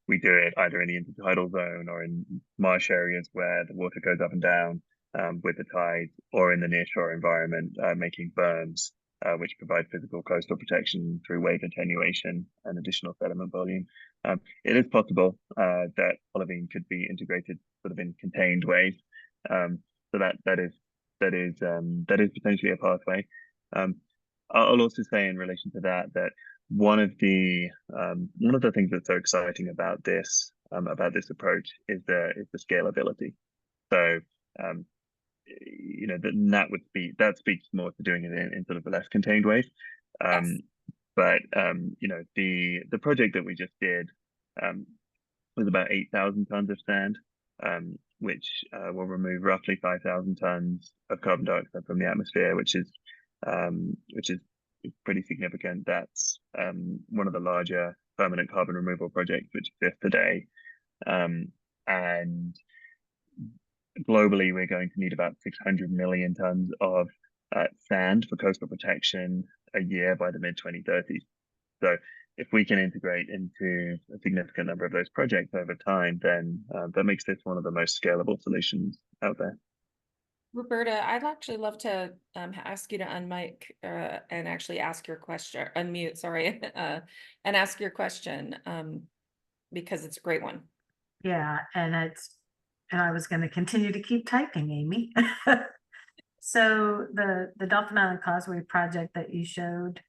We do it either in the intertidal zone or in marsh areas where the water goes up and down with the tide, or in the nearshore environment, making berms, which provide physical coastal protection through wave attenuation and additional sediment volume. It is possible that olivine could be integrated sort of in contained ways. So that is potentially a pathway. I'll also say in relation to that one of the things that's so exciting about this approach is the scalability. So that speaks more to doing it in sort of a less contained way. Yes. But the project that we just did was about 8,000 tons of sand, which will remove roughly 5,000 tons of carbon dioxide from the atmosphere, which is pretty significant. That's one of the larger permanent carbon removal projects which exist today. And globally, we're going to need about 600 million tons of sand for coastal protection a year by the mid-2030s. So if we can integrate into a significant number of those projects over time, then that makes this one of the most scalable solutions out there. Roberta, I'd actually love to ask you to unmic and actually ask your question, unmute, sorry, and ask your question because it's a great one. Yeah, and I was going to continue to keep typing, Amy. So the Dolphin Island Causeway project that you showed,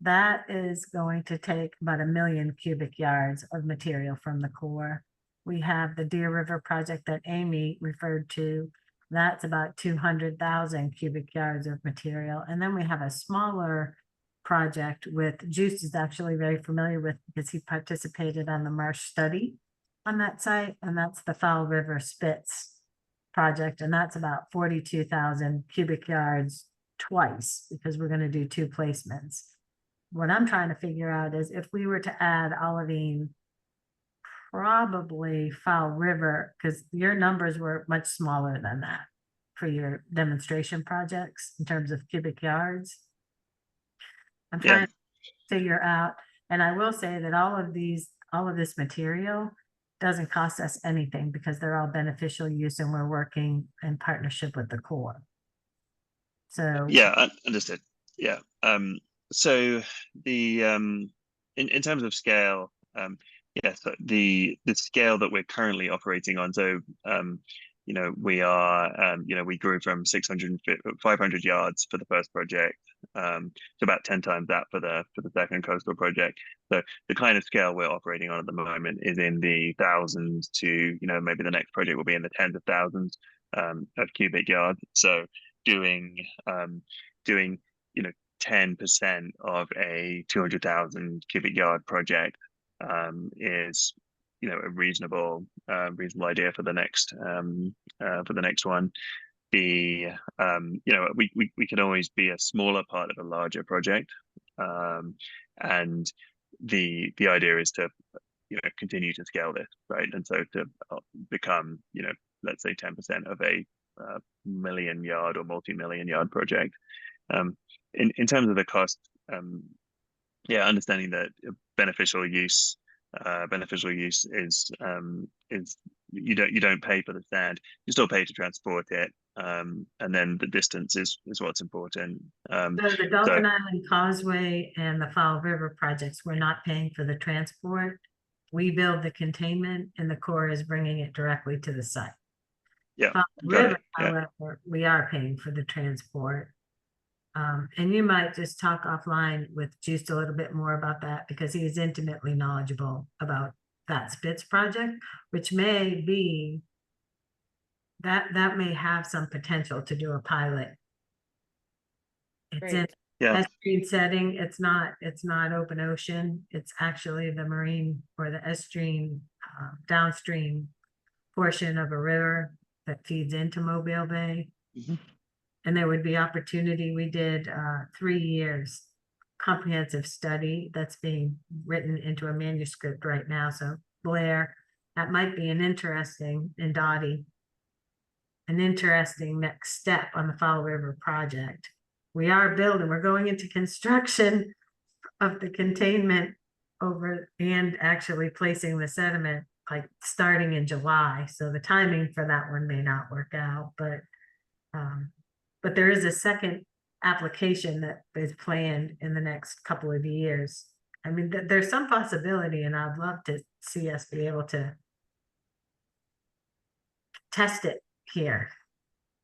that is going to take about 1 million cubic yards of material from the core. We have the Deer River project that Amy referred to. That's about 200,000 cubic yards of material. And then we have a smaller project with Juice is actually very familiar with because he participated on the marsh study on that site. And that's the Foul River Spits project. And that's about 42,000 cubic yards twice because we're going to do 2 placements. What I'm trying to figure out is if we were to add olivine, probably Foul River, because your numbers were much smaller than that for your demonstration projects in terms of cubic yards. I'm trying to figure out, and I will say that all of this material doesn't cost us anything because they're all beneficial use and we're working in partnership with the Corps. So yeah, understood. Yeah. So the in terms of scale, yes, the scale that we're currently operating on. So we are we grew from 500 yards for the first project to about 10 times that for the second coastal project. So the kind of scale we're operating on at the moment is in the thousands to maybe the next project will be in the tens of thousands of cubic yards. So doing 10% of a 200,000 cubic yard project is a reasonable idea for the next one. We can always be a smaller part of a larger project, and the idea is to continue to scale this, right? And so to become let's say 10% of a million yard or multi-million yard project. In terms of the cost, yeah, understanding that beneficial use is you don't pay for the sand, you still pay to transport it, and then the distance is what's important. So the Dolphin Island Causeway and the Fall River projects, we're not paying for the transport. We build the containment, and the Corps is bringing it directly to the site. Yeah, Fall got River, it. Yeah. however, we are paying for the transport. And you might just talk offline with Juice a little bit more about that, because he is intimately knowledgeable about that Spitz project, which may be that may have some potential to do a pilot. It's in Great. Yeah. estuarine setting. It's not open ocean. It's actually the marine or the estuarine downstream portion of a river that feeds into Mobile Bay. Mhm. And there would be opportunity. We did 3 years comprehensive study that's being written into a manuscript right now. So Blair, that might be an interesting, and Dottie, an interesting next step on the Fall River project. We're going into construction of the containment over, and actually placing the sediment like starting in July. So the timing for that one may not work out, but there is a second application that is planned in the next couple of years. I mean, there's some possibility, and I'd love to see us be able to test it here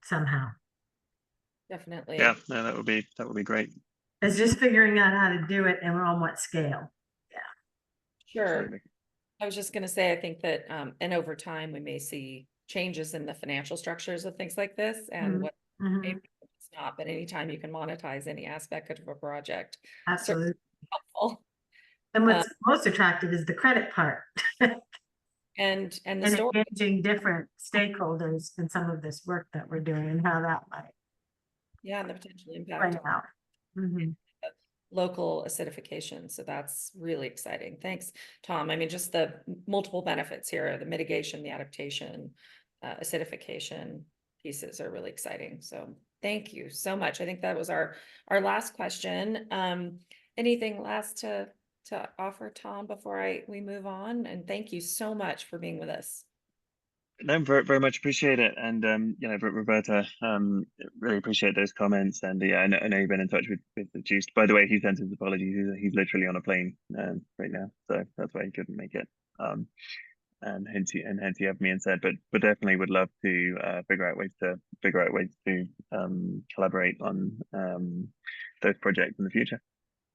somehow. Definitely. Yeah, no, that would be great. It's just figuring out how to do it and on what scale. Sure. Absolutely. I was just going to say, I think that, and over time, we may see changes in the financial structures of things like this, and what maybe it's not, but anytime you can monetize any aspect of a project, Absolutely. helpful. And what's most attractive is the credit part. And the And story. engaging different stakeholders in some of this work that we're doing, and how that might Yeah, and the potential play impact out. local acidification. So that's really exciting. Thanks, Tom. I mean, just the multiple benefits here, the mitigation, the adaptation, acidification pieces are really exciting. So thank you so much. I think that was our last question. Anything last to offer, Tom, before we move on? And thank you so much for being with us. No, very, very much appreciate it. And you know, Roberta, really appreciate those comments. And yeah, I know you've been in touch with the Juice. By the way, he sent his apologies. He's literally on a plane right now, so that's why he couldn't make it. And hence he have me instead. But definitely would love to figure out ways to collaborate on those projects in the future.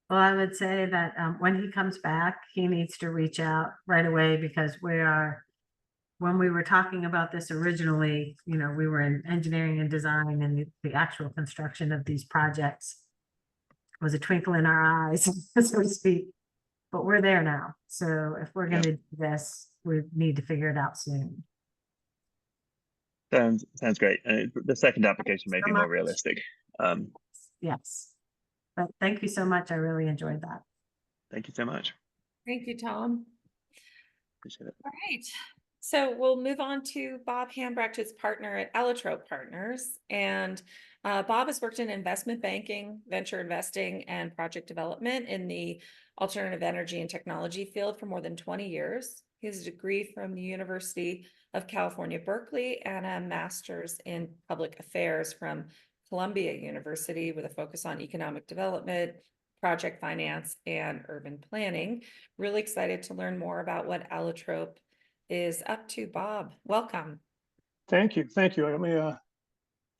Well, I would say that when he comes back, he needs to reach out right away, because when we were talking about this originally, you know, we were in engineering and design, and the actual construction of these projects was a twinkle in our eyes, so to speak. But we're there now. So if we're going to do this, we need to figure it out soon. Sounds great. The second application may be more realistic. Yes. But thank you so much. I really enjoyed that. Thank you so much. Thank you, Tom. Appreciate it. All right. So we'll move on to Bob Hambrecht, his partner at Allotrope Partners. And Bob has worked in investment banking, venture investing, and project development in the alternative energy and technology field for more than 20 years. He has a degree from the University of California, Berkeley, and a master's in public affairs from Columbia University with a focus on economic development, project finance, and urban planning. Really excited to learn more about what Allotrope is up to. Bob, welcome. Thank you. Let me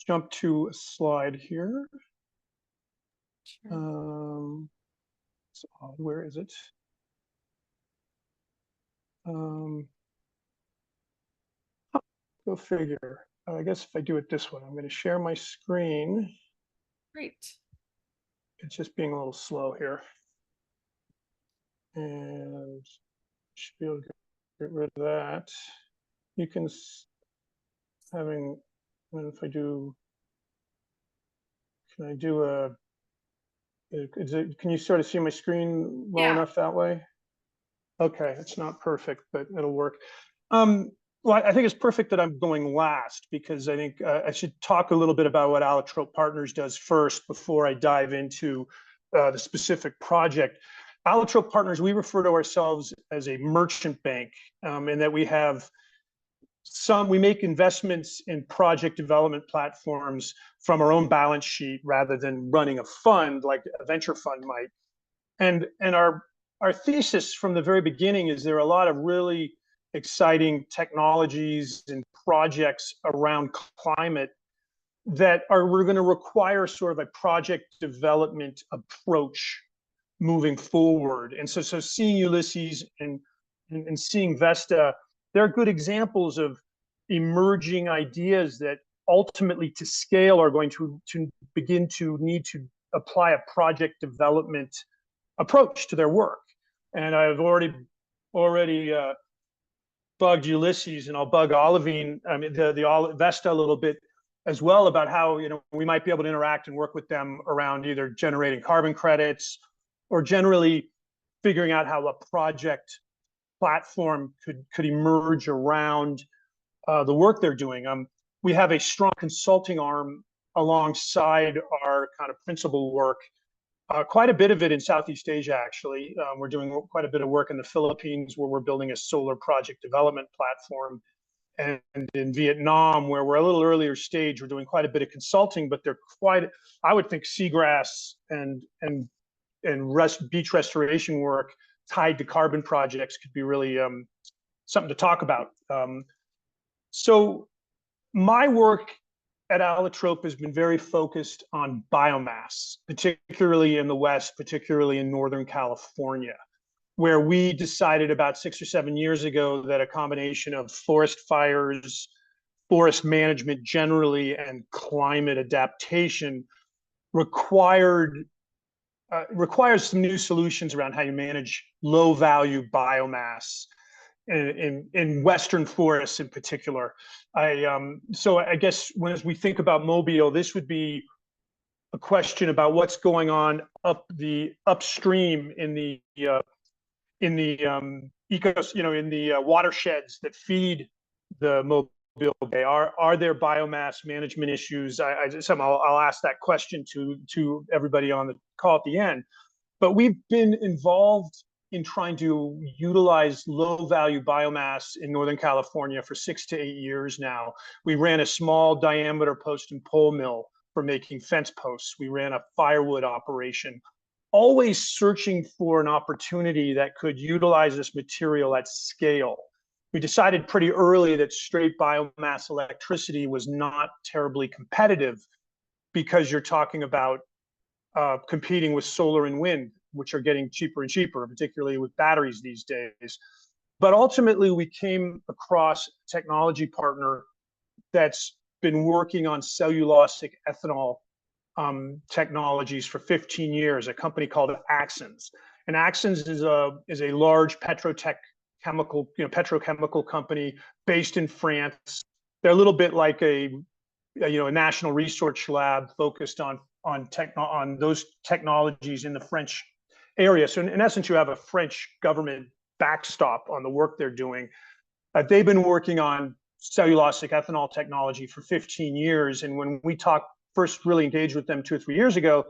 jump to a slide here. Sure. So where is it? Go figure. I guess if I do it this way, I'm going to share my screen. Great. It's just being a little slow here. And should be able to get rid of that. You can if I do, can I do a, can you sort of see my screen well enough that way? Okay, it's not perfect, but it'll work. Well, I think it's perfect that I'm going last, because I think I should talk a little bit about what Allotrope Partners does first before I dive into the specific project. Allotrope Partners, we refer to ourselves as a merchant bank, in that we make investments in project development platforms from our own balance sheet rather than running a fund like a venture fund might. And our thesis from the very beginning is there are a lot of really exciting technologies and projects around climate that we're going to require sort of a project development approach moving forward. And so seeing Ulysses and seeing Vesta, they're good examples of emerging ideas that ultimately to scale are going to begin to need to apply a project development approach to their work. And I've already bugged Ulysses, and I'll bug Olivine, I mean the Vesta a little bit as well, about how we might be able to interact and work with them around either generating carbon credits or generally figuring out how a project platform could emerge around the work they're doing. We have a strong consulting arm alongside our kind of principal work. Quite a bit of it in Southeast Asia, actually. We're doing quite a bit of work in the Philippines, where we're building a solar project development platform. And in Vietnam, where we're a little earlier stage, we're doing quite a bit of consulting, but they're quite, I would think, seagrass and beach restoration work tied to carbon projects could be really something to talk about. So my work at Allotrope has been very focused on biomass, particularly in the West, particularly in Northern California, where we decided about 6 or 7 years ago that a combination of forest fires, forest management generally, and climate adaptation requires some new solutions around how you manage low value biomass in Western forests in particular. So I guess as we think about Mobile, this would be a question about what's going on upstream in the watersheds that feed the Mobile Bay. Are there biomass management issues? I'll ask that question to everybody on the call at the end. But we've been involved in trying to utilize low-value biomass in Northern California for 6 to 8 years now. We ran a small diameter post and pole mill for making fence posts. We ran a firewood operation, always searching for an opportunity that could utilize this material at scale. We decided pretty early that straight biomass electricity was not terribly competitive, because you're talking about competing with solar and wind, which are getting cheaper and cheaper, particularly with batteries these days. But ultimately, we came across a technology partner that's been working on cellulosic ethanol technologies for 15 years, a company called Axens. And Axens is a large petrochemical company based in France. They're a little bit like a national research lab focused on those technologies in the French area. So in essence, you have a French government backstop on the work they're doing. They've been working on cellulosic ethanol technology for 15 years. And when we first really engaged with them 2 or 3 years ago,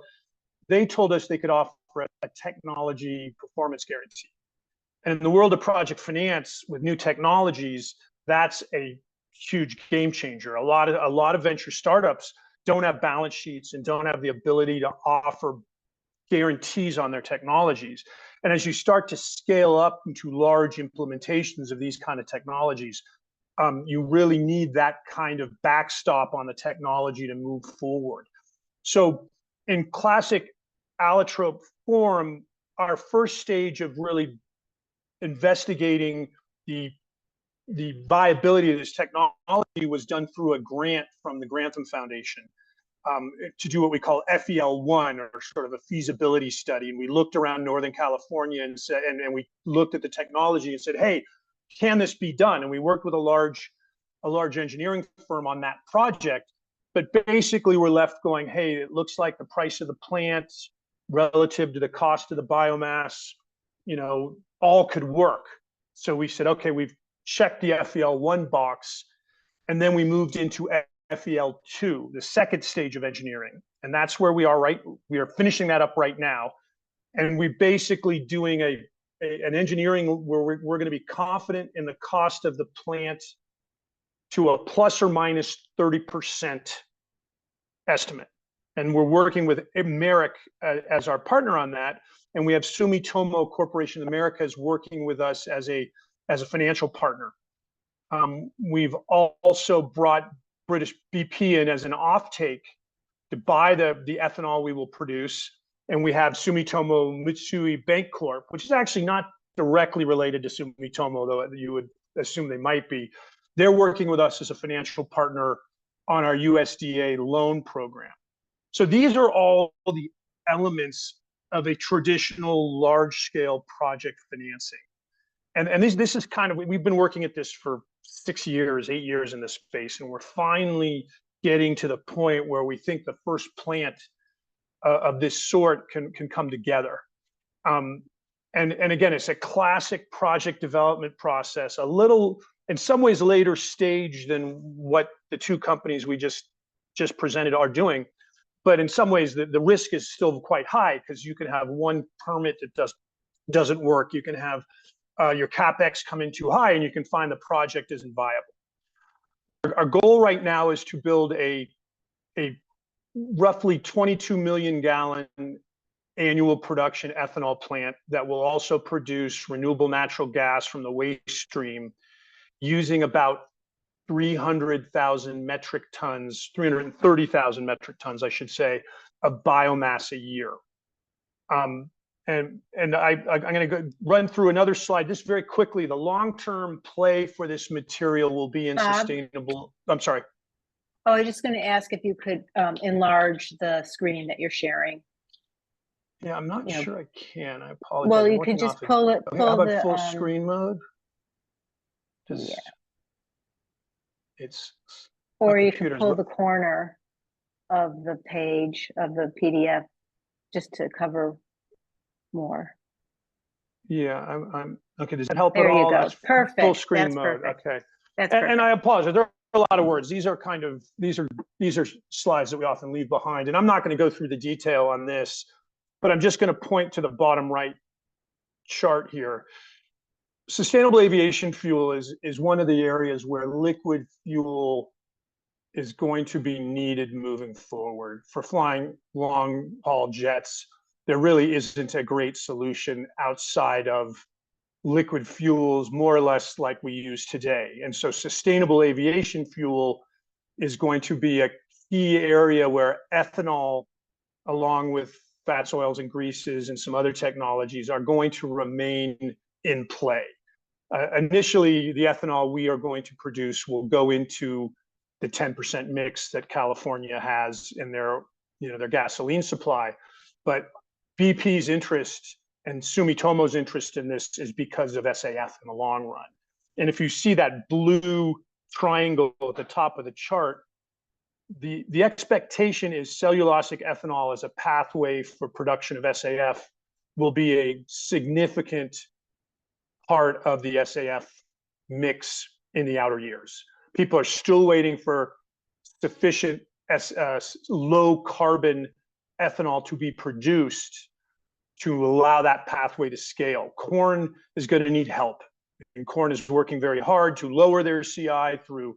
they told us they could offer a technology performance guarantee. And in the world of project finance with new technologies, that's a huge game changer. A lot of venture startups don't have balance sheets and don't have the ability to offer guarantees on their technologies. And as you start to scale up into large implementations of these kind of technologies, you really need that kind of backstop on the technology to move forward. So in classic Allotrope form, our first stage of really investigating the viability of this technology was done through a grant from the Grantham Foundation to do what we call FEL1, or sort of a feasibility study. And we looked around Northern California and said, and we looked at the technology and said, hey, can this be done? And we worked with a large engineering firm on that project. But basically, we're left going, hey, it looks like the price of the plant relative to the cost of the biomass, all could work. So we said, okay, we've checked the FEL1 box, and then we moved into FEL2, the second stage of engineering. And that's where we are we are finishing that up right now. And we're basically doing an engineering where we're going to be confident in the cost of the plant to a plus or minus 30% estimate. And we're working with Merrick as our partner on that. And we have Sumitomo Corporation of America is working with us as a financial partner. We've also brought British BP in as an offtake to buy the ethanol we will produce. And we have Sumitomo Mitsui Bank Corp, which is actually not directly related to Sumitomo, though you would assume they might be. They're working with us as a financial partner on our USDA loan program. So these are all the elements of a traditional large-scale project financing. And this is kind of, we've been working at this for 8 years in this space, and we're finally getting to the point where we think the first plant of this sort can come together. And again, it's a classic project development process, a little, in some ways, later stage than what the two companies we just presented are doing. But in some ways, the risk is still quite high, because you can have one permit that doesn't work. You can have your CapEx come in too high, and you can find the project isn't viable. Our goal right now is to build a roughly 22 million gallon annual production ethanol plant that will also produce renewable natural gas from the waste stream, using about 330,000 metric tons, I should say, of biomass a year. And I'm going to run through another slide just very quickly. The long-term play for this material will be in sustainable. I'm sorry. Oh, I was just going to ask if you could enlarge the screen that you're sharing. Yeah, I'm not sure I can. I apologize. Well, you could just pull it. Okay, how about full screen mode? Yeah. It's. Or you could pull the corner of the page of the PDF just to cover more. Yeah, I'm okay. Does that help there at all? You go. Perfect. Full screen That's mode. perfect. Okay. That's and I apologize. There are a lot of words. These are slides that we often leave behind, and I'm not going to go through the detail on this, but I'm just going to point to the bottom right chart here. Sustainable aviation fuel is one of the areas where liquid fuel is going to be needed moving forward. For flying long haul jets, there really isn't a great solution outside of liquid fuels, more or less like we use today. And so sustainable aviation fuel is going to be a key area where ethanol, along with fats, oils, and greases and some other technologies, are going to remain in play. Initially, the ethanol we are going to produce will go into the 10% mix that California has in their gasoline supply. But BP's interest and Sumitomo's interest in this is because of SAF in the long run. And if you see that blue triangle at the top of the chart, the expectation is cellulosic ethanol as a pathway for production of SAF will be a significant part of the SAF mix in the outer years. People are still waiting for sufficient low carbon ethanol to be produced to allow that pathway to scale. Corn is going to need help, and corn is working very hard to lower their CI through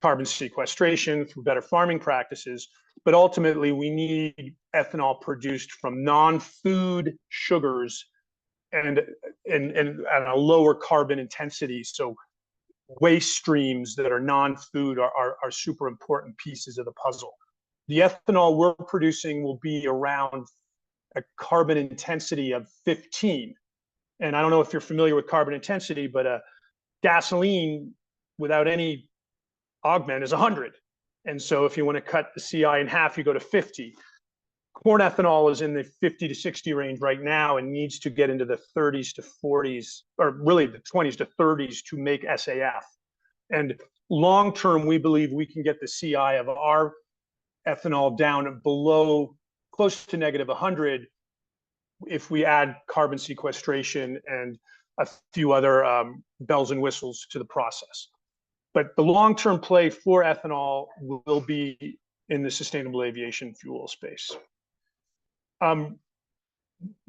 carbon sequestration, through better farming practices. But ultimately, we need ethanol produced from non-food sugars and at a lower carbon intensity. So waste streams that are non-food are super important pieces of the puzzle. The ethanol we're producing will be around a carbon intensity of 15. And I don't know if you're familiar with carbon intensity, but gasoline without any augment is 100. And so if you want to cut the CI in half, you go to 50. Corn ethanol is in the 50 to 60 range right now and needs to get into the 30s to 40s, or really the 20s to 30s to make SAF. And long term, we believe we can get the CI of our ethanol down below close to negative 100 if we add carbon sequestration and a few other bells and whistles to the process. But the long-term play for ethanol will be in the sustainable aviation fuel space.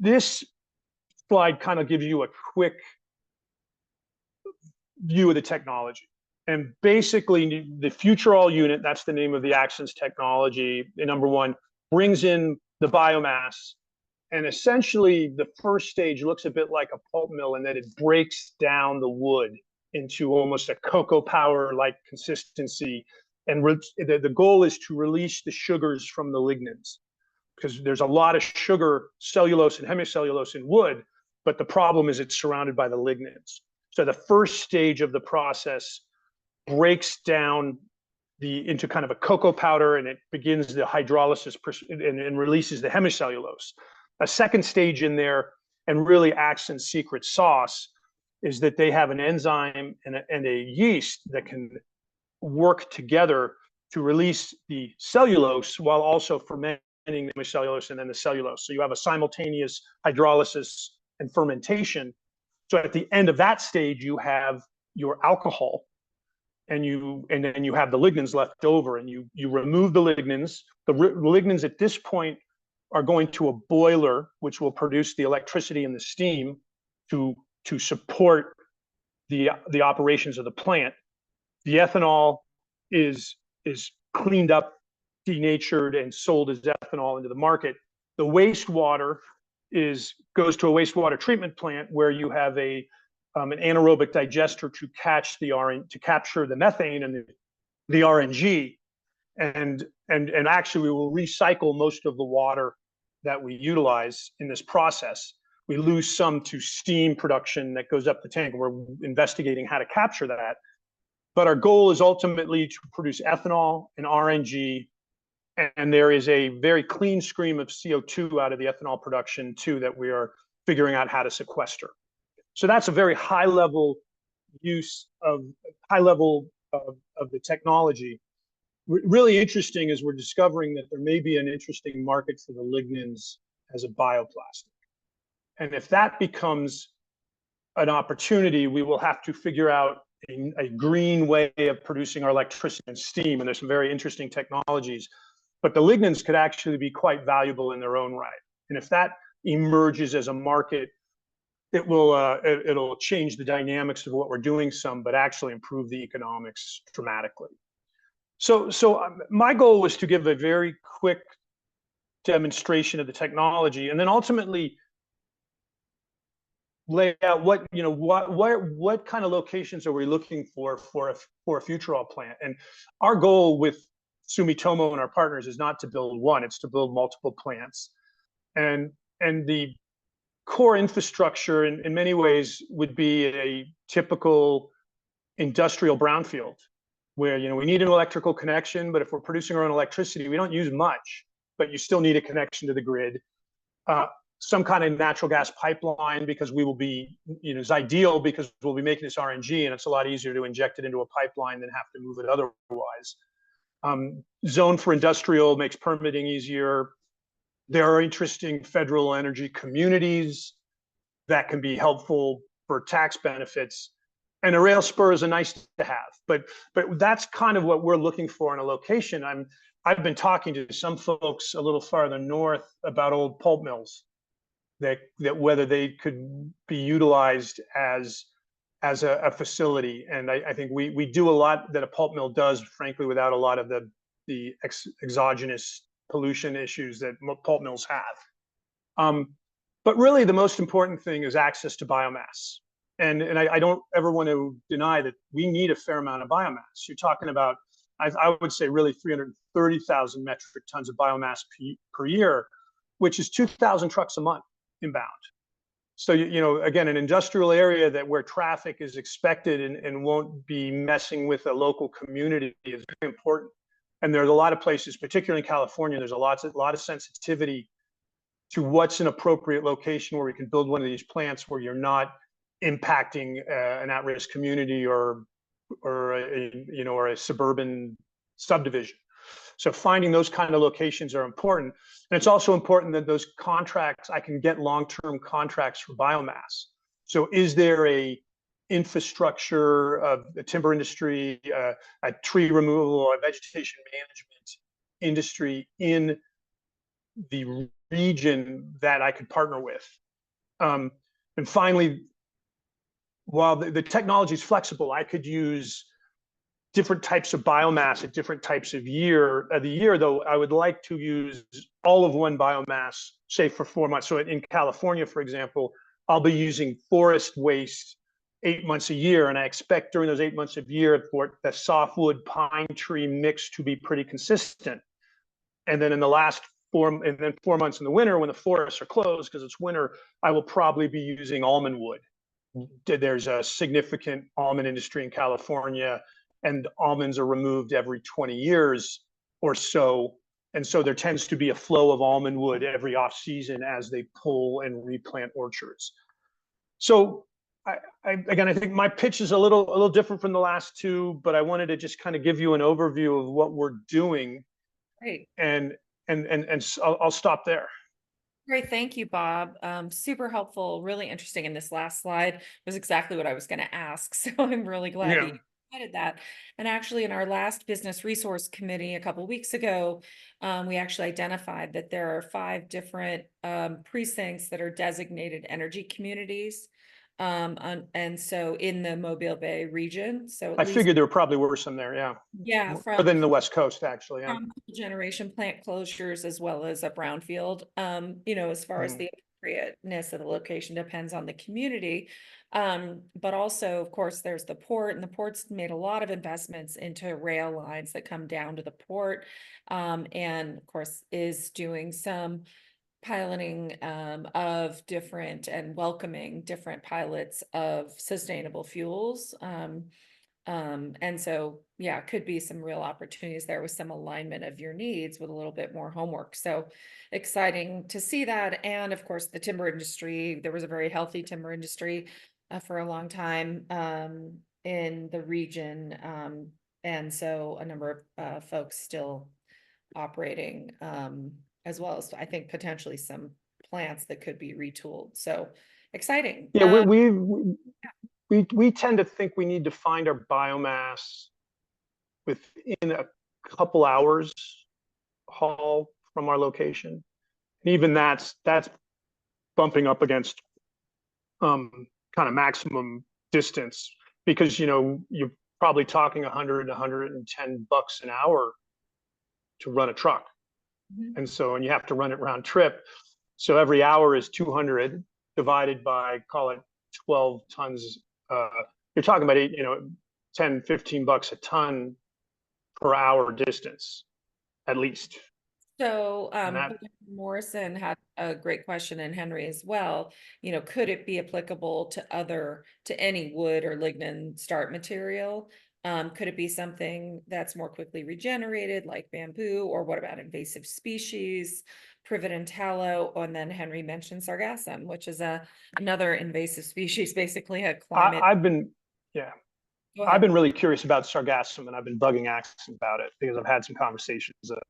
This slide kind of gives you a quick view of the technology. And basically, the Future All unit, that's the name of the Axens technology, number one, brings in the biomass. And essentially, the first stage looks a bit like a pulp mill in that it breaks down the wood into almost a cocoa powder-like consistency. And the goal is to release the sugars from the lignins, because there's a lot of sugar, cellulose and hemicellulose in wood, but the problem is it's surrounded by the lignins. So the first stage of the process breaks down into kind of a cocoa powder, and it begins the hydrolysis and releases the hemicellulose. A second stage in there, and really Axens' secret sauce, is that they have an enzyme and a yeast that can work together to release the cellulose while also fermenting the hemicellulose and then the cellulose. So you have a simultaneous hydrolysis and fermentation. So at the end of that stage, you have your alcohol, and then you have the lignins left over, and you remove the lignins. The lignins at this point are going to a boiler, which will produce the electricity and the steam to support the operations of the plant. The ethanol is cleaned up, denatured, and sold as ethanol into the market. The wastewater goes to a wastewater treatment plant where you have an anaerobic digester to capture the methane and the RNG, and actually we will recycle most of the water that we utilize in this process. We lose some to steam production that goes up the tank. We're investigating how to capture that, but our goal is ultimately to produce ethanol and RNG, and there is a very clean stream of CO2 out of the ethanol production too that we are figuring out how to sequester. So that's a very high level use of the technology. Really interesting is we're discovering that there may be an interesting market for the lignins as a bioplastic. And if that becomes an opportunity, we will have to figure out a green way of producing our electricity and steam. And there's some very interesting technologies, but the lignins could actually be quite valuable in their own right. And if that emerges as a market, it'll change the dynamics of what we're doing but actually improve the economics dramatically. So my goal was to give a very quick demonstration of the technology, and then ultimately lay out what kind of locations are we looking for a Future All plant. And our goal with Sumitomo and our partners is not to build one; it's to build multiple plants. And the core infrastructure in many ways would be a typical industrial brownfield, where we need an electrical connection, but if we're producing our own electricity, we don't use much, but you still need a connection to the grid. Some kind of natural gas pipeline, because we will be, is ideal because we'll be making this RNG, and it's a lot easier to inject it into a pipeline than have to move it otherwise. Zone for industrial makes permitting easier. There are interesting federal energy communities that can be helpful for tax benefits. And a rail spur is a nice to have, but that's kind of what we're looking for in a location. I've been talking to some folks a little farther north about old pulp mills, that whether they could be utilized as a facility. And I think we do a lot that a pulp mill does, frankly, without a lot of the exogenous pollution issues that pulp mills have. But really the most important thing is access to biomass. And I don't ever want to deny that we need a fair amount of biomass. You're talking about, I would say really 330,000 metric tons of biomass per year, which is 2,000 trucks a month inbound. So, again, an industrial area where traffic is expected and won't be messing with a local community is very important. And there's a lot of places, particularly in California, there's a lot of sensitivity to what's an appropriate location where we can build one of these plants where you're not impacting an at-risk community or a suburban subdivision. So finding those kind of locations are important. And it's also important that those contracts, I can get long-term contracts for biomass. So is there a infrastructure of the timber industry, a tree removal, a vegetation management industry in the region that I could partner with? And finally, while the technology is flexible, I could use different types of biomass at different types of the year, though I would like to use all of one biomass, say for 4 months. So in California, for example, I'll be using forest waste 8 months a year. And I expect during those 8 months of year for the softwood pine tree mix to be pretty consistent. And then in the last 4 months in the winter, when the forests are closed because it's winter, I will probably be using almond wood. There's a significant almond industry in California, and almonds are removed every 20 years or so. And so there tends to be a flow of almond wood every off season as they pull and replant orchards. So again, I think my pitch is a little different from the last two, but I wanted to just kind of give you an overview of what we're doing. Great. And I'll stop there. Great, thank you, Bob. Super helpful, really interesting. And this last slide was exactly what I was going to ask. So I'm really glad that you provided that. And actually, in our last business resource committee a couple of weeks ago, we actually identified that there are 5 different precincts that are designated energy communities. And so in the Mobile Bay region. So I figured there probably were some there, yeah. Yeah, more than the West Coast, actually. Yeah. From generation plant closures as well as a brownfield. As far as the appropriateness of the location depends on the community. But also, of course, there's the port, and the port's made a lot of investments into rail lines that come down to the port. And of course, is doing some piloting of different and welcoming different pilots of sustainable fuels. And so, yeah, could be some real opportunities there with some alignment of your needs with a little bit more homework. So exciting to see that. And of course, the timber industry, there was a very healthy timber industry for a long time in the region. And so a number of folks still operating, as well as I think potentially some plants that could be retooled. So exciting. Yeah, we tend to think we need to find our biomass within a couple hours haul from our location. And even that's bumping up against kind of maximum distance, because you're probably talking 100 to 110 bucks an hour to run a truck. And you have to run it round trip. So every hour is 200 divided by, call it 12 tons. You're talking about 10, 15 bucks a ton per hour distance, at least. So Morrison had a great question, and Henry as well. Could it be applicable to any wood or lignin start material? Could it be something that's more quickly regenerated, like bamboo, or what about invasive species, privet and tallow? And then Henry mentioned sargassum, which is another invasive species, basically a climate. I've been really curious about sargassum, and I've been bugging Axon about it because I've had some conversations with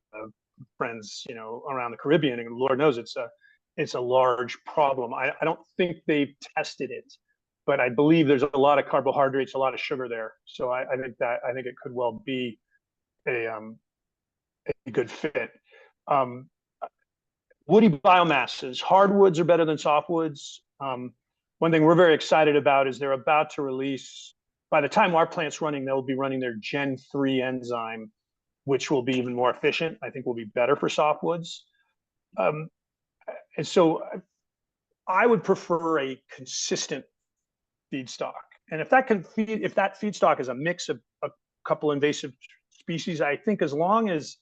friends, around the Caribbean, and Lord knows it's a large problem. I don't think they've tested it, but I believe there's a lot of carbohydrates, a lot of sugar there. So I think it could well be a good fit. Woody biomasses, hardwoods are better than softwoods. One thing we're very excited about is they're about to release, by the time our plant's running, they'll be running their Gen 3 enzyme, which will be even more efficient. I think will be better for softwoods. And so I would prefer a consistent feedstock. And if that feedstock is a mix of a couple invasive species, I think as long as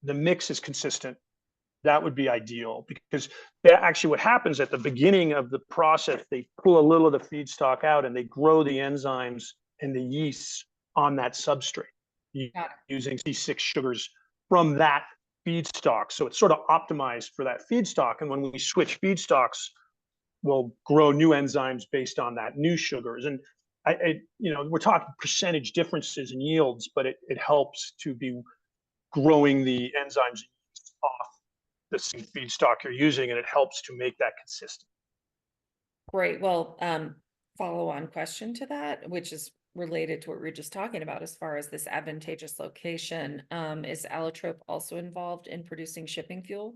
the mix is consistent, that would be ideal, because actually what happens at the beginning of the process, they pull a little of the feedstock out and they grow the enzymes and the yeasts on that substrate using C6 sugars from that feedstock. So it's sort of optimized for that feedstock. And when we switch feedstocks, we'll grow new enzymes based on that new sugars. And we're talking percentage differences in yields, but it helps to be growing the enzymes off the same feedstock you're using, and it helps to make that consistent. Great. Well, follow-on question to that, which is related to what we were just talking about as far as this advantageous location. Is Allotrope also involved in producing shipping fuel?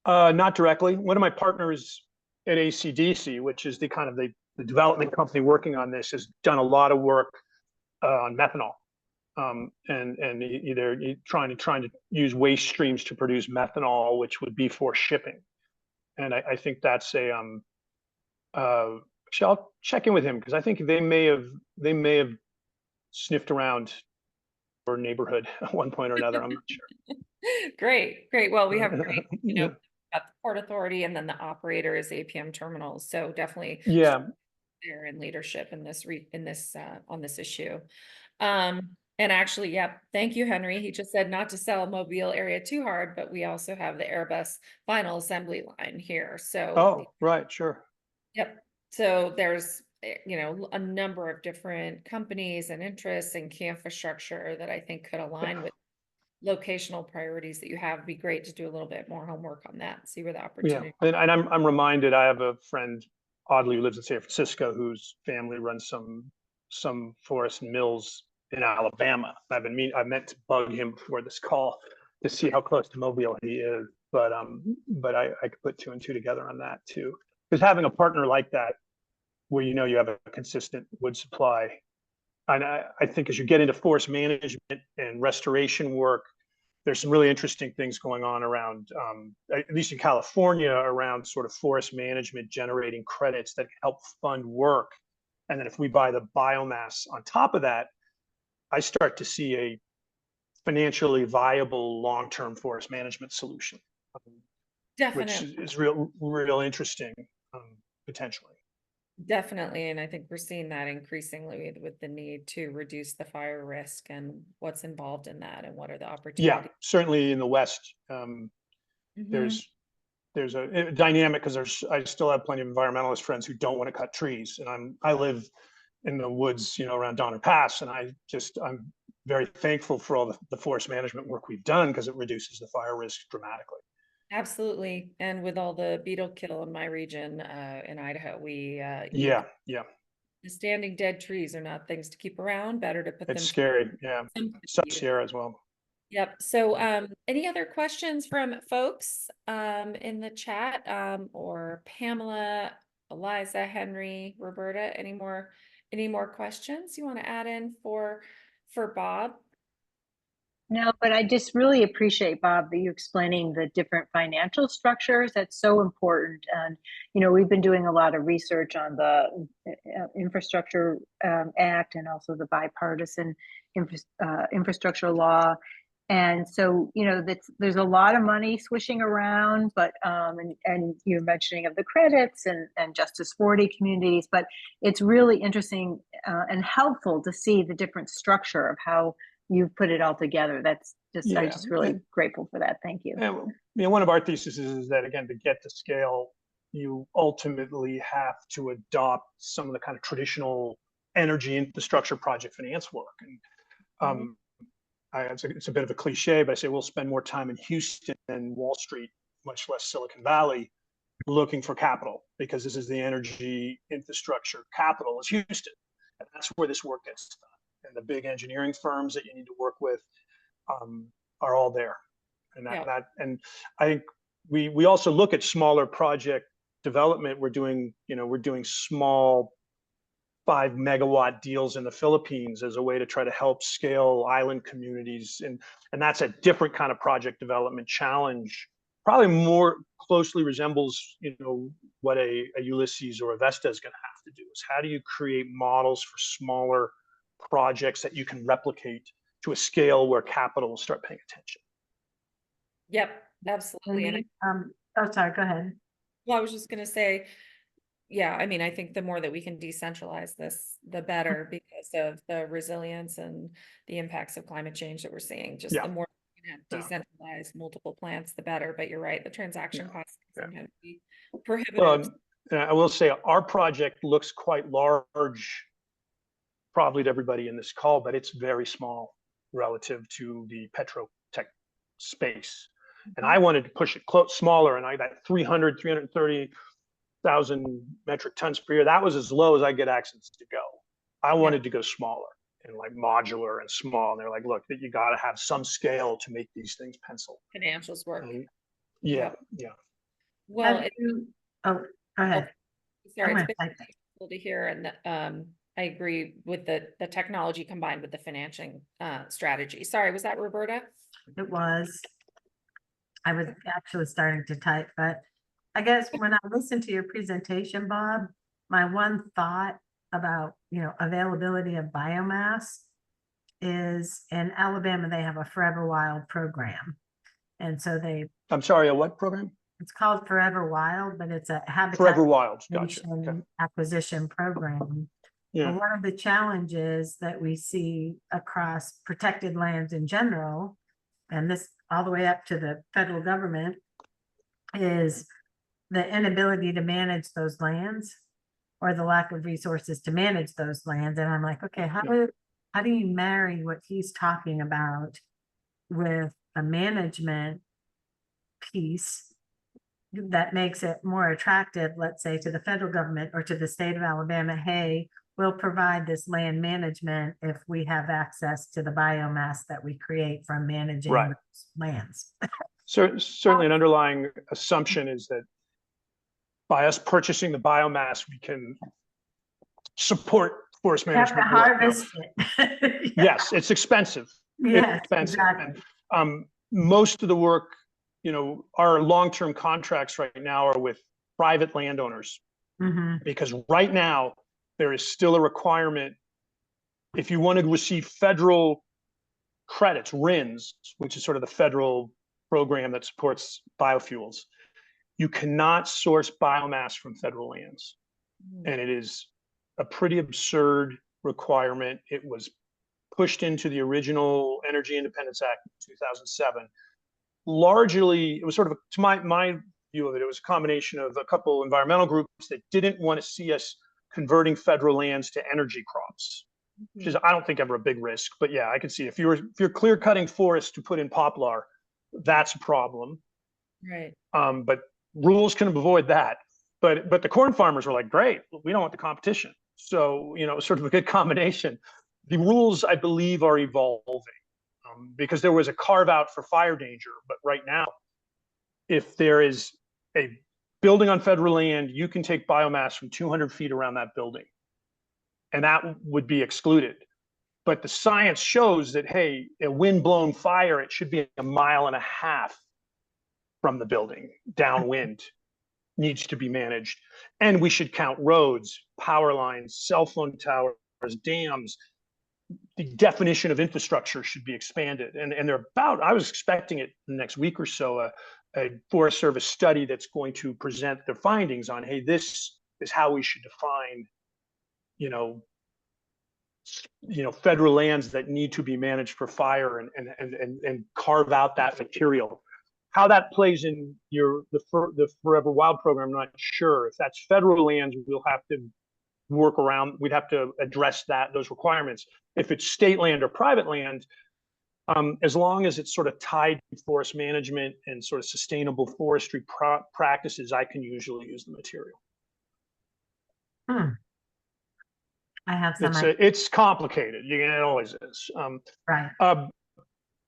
Not directly. One of my partners at ACDC, which is the kind of the development company working on this, has done a lot of work on methanol, and either trying to use waste streams to produce methanol, which would be for shipping. And I think that's a actually, I'll check in with him because I think they may have sniffed around our neighborhood at one point or another. I'm not sure. Great, great. Well, we have great, Yeah. at the Port Authority, and then the operator is APM Terminals. So definitely Yeah. there in leadership in this on this issue. And actually, yep, thank you, Henry. He just said not to sell Mobile area too hard, but we also have the Airbus final assembly line here. So Oh, right, sure. yep. So there's a number of different companies and interests and key infrastructure that I think could align with locational priorities that you have. It'd be great to do a little bit more homework on that, see where the Yeah, opportunity. and I'm reminded. I have a friend, oddly, who lives in San Francisco, whose family runs some forest mills in Alabama. I meant to bug him before this call to see how close to Mobile he is, but I could put two and two together on that too. Because having a partner like that, where you have a consistent wood supply, and I think as you get into forest management and restoration work, there's some really interesting things going on around, at least in California, around sort of forest management generating credits that help fund work. And then if we buy the biomass on top of that, I start to see a financially viable long-term forest management solution, which Definitely. is real interesting, potentially. Definitely. And I think we're seeing that increasingly with the need to reduce the fire risk and what's involved in that and what are the Yeah, opportunities. certainly in the West, Mhm. there's a dynamic because I still have plenty of environmentalist friends who don't want to cut trees, and I live in the woods, around Donner Pass, and I'm very thankful for all the forest management work we've done because it reduces the fire risk dramatically. Absolutely. And with all the beetle kill in my region, in Idaho, we, Yeah, the standing dead trees are not things to keep around. Better to put it's them. scary. Yeah, Sub Sierra as well. Yep. So, any other questions from folks, in the chat, or Pamela, Eliza, Henry, Roberta, any more questions you want to add in for Bob? No, but I just really appreciate, Bob, that you explaining the different financial structures. That's so important. And, we've been doing a lot of research on the Infrastructure Act and also the bipartisan infrastructure law. And so, there's a lot of money swishing around, but and you're mentioning of the credits and Justice 40 communities, but it's really interesting and helpful to see the different structure of how you've put it all together. That's just, I'm just really grateful for that. Thank you. And one of our theses is that, again, to get to scale, you ultimately have to adopt some of the kind of traditional energy infrastructure project finance work. And it's a bit of a cliche, but I say we'll spend more time in Houston than Wall Street, much less Silicon Valley, looking for capital, because this is the energy infrastructure capital is Houston. And that's where this work gets done. And the big engineering firms that you need to work with are all there. And and I think we also look at smaller project development. We're doing small 5 megawatt deals in the Philippines as a way to try to help scale island communities. And that's a different kind of project development challenge, probably more closely resembles, what a Ulysses or a Vesta is going to have to do, is how do you create models for smaller projects that you can replicate to a scale where capital will start paying attention. Yep, absolutely. And sorry, go ahead. Well, I was just going to say, yeah, I mean, I think the more that we can decentralize this, the better, because of the resilience and the impacts of climate change that we're seeing. Just the more we can have decentralized multiple plants, the better. But you're right, the transaction costs can sometimes be prohibitive. Well, I will say our project looks quite large, probably to everybody in this call, but it's very small relative to the petrotech space. And I wanted to push it smaller, and that 330 metric tons per year. That was as low as I get access to go. I wanted to go smaller and like modular and small. And they're like, look, that you got to have some scale to make these things pencil. Financials work. Yeah. Well, Have you- oh, go ahead. sorry, I'm it's gonna been type it. cool to hear, and I agree with the technology combined with the financing strategy. Sorry, was that Roberta? It was. I was actually starting to type, but I guess when I listened to your presentation, Bob, my one thought about, availability of biomass is in Alabama, they have a Forever Wild program. And so I'm sorry, a what program? it's called Forever Wild, but it's a habitat Forever Wild. Gotcha. creation Okay. acquisition program. Yeah. Well, one of the challenges that we see across protected lands in general, and this all the way up to the federal government, is the inability to manage those lands or the lack of resources to manage those lands. And I'm like, okay, how do you marry what he's talking about with a management piece that makes it more attractive, let's say, to the federal government or to the state of Alabama? Hey, we'll provide this land management if we have access to the biomass that we create from managing Right. those lands. Certainly an underlying assumption is that by us purchasing the biomass, we can support forest You have to management work. Now, harvest it. yes, it's expensive. Yes, It's expensive. exactly. And, most of the work, our long-term contracts right now are with private landowners, because right now there is still a requirement. If you want to receive federal credits, RINs, which is sort of the federal program that supports biofuels, you cannot source biomass from federal lands. And it is a pretty absurd requirement. It was pushed into the original Energy Independence Act in 2007. Largely, it was sort of, to my view of it, it was a combination of a couple environmental groups that didn't want to see us converting federal lands to energy crops, which is, I don't think, ever a big risk. But yeah, I can see if you're clear cutting forests to put in poplar, that's a problem. Right. But rules can avoid that. But the corn farmers were like, great, we don't want the competition. So, sort of a good combination. The rules, I believe, are evolving, because there was a carve out for fire danger. But right now, if there is a building on federal land, you can take biomass from 200 feet around that building, and that would be excluded. But the science shows that, hey, a wind-blown fire, it should be 1.5 miles from the building downwind, needs to be managed. And we should count roads, power lines, cell phone towers, dams. The definition of infrastructure should be expanded. And they're about, I was expecting it the next week or so, a Forest Service study that's going to present their findings on, hey, this is how we should define, federal lands that need to be managed for fire, and carve out that material. How that plays in the Forever Wild program, I'm not sure. If that's federal lands, we'll have to work around. We'd have to address those requirements. If it's state land or private land, as long as it's sort of tied to forest management and sort of sustainable forestry practices, I can usually use the material. I have some. It's complicated. It always is. Right.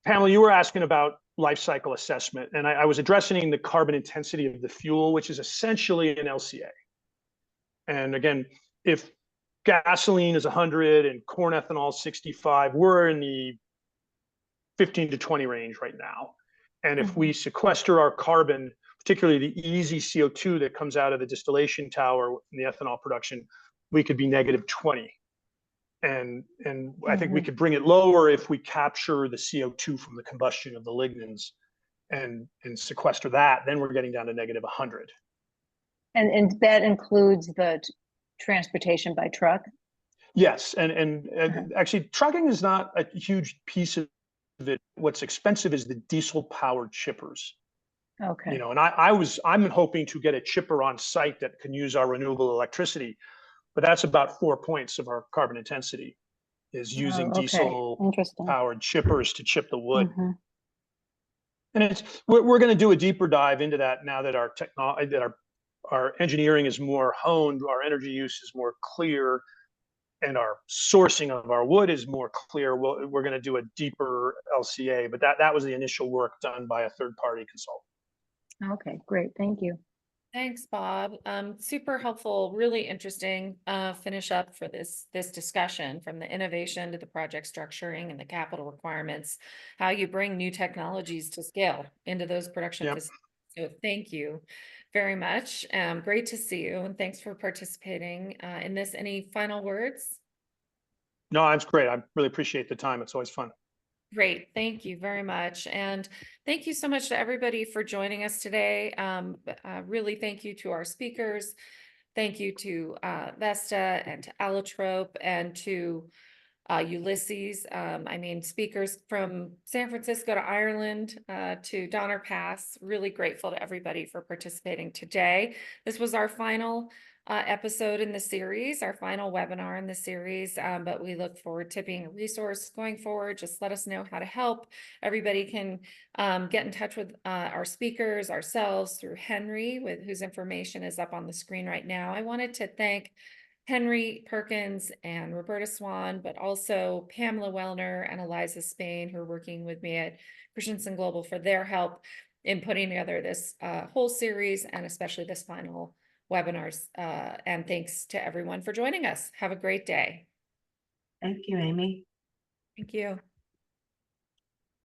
Pamela, you were asking about life cycle assessment, and I was addressing the carbon intensity of the fuel, which is essentially an LCA. And again, if gasoline is 100 and corn ethanol 65, we're in the 15 to 20 range right now. And if we sequester our carbon, particularly the easy CO2 that comes out of the distillation tower in the ethanol production, we could be -20. And I think we could bring it lower if we capture the CO2 from the combustion of the lignins and sequester that. Then we're getting down to -100. And that includes the transportation by truck? Yes, and actually trucking is not a huge piece of it. What's expensive is the diesel-powered chippers. Okay. And I'm hoping to get a chipper on site that can use our renewable electricity, but that's about 4 points of our carbon intensity, is using diesel-powered chippers to chip the wood. And we're going to do a deeper dive into that now that our our engineering is more honed, our energy use is more clear, and our sourcing of our wood is more clear, we're going to do a deeper LCA. But that was the initial work done by a third-party consultant. Okay, great. Thank you. Thanks, Bob. Super helpful, really interesting finish up for this discussion, from the innovation to the project structuring and the capital requirements, how you bring new technologies to scale into those production facilities. So thank you very much. Great to see you, and thanks for participating in this. Any final words? No, that's great. I really appreciate the time. It's always fun. Great. Thank you very much. And thank you so much to everybody for joining us today. Really thank you to our speakers. Thank you to Vesta and to Allotrope and to Ulysses. Speakers from San Francisco to Ireland to Donner Pass. Really grateful to everybody for participating today. This was our final episode in the series, our final webinar in the series, but we look forward to being a resource going forward. Just let us know how to help. Everybody can get in touch with our speakers, ourselves, through Henry, whose information is up on the screen right now. I wanted to thank Henry Perkins and Roberta Swan, but also Pamela Wellner and Eliza Spain, who are working with me at Christensen Global, for their help in putting together this whole series, and especially this final webinars. And thanks to everyone for joining us. Have a great day. Thank you, Amy. Thank you.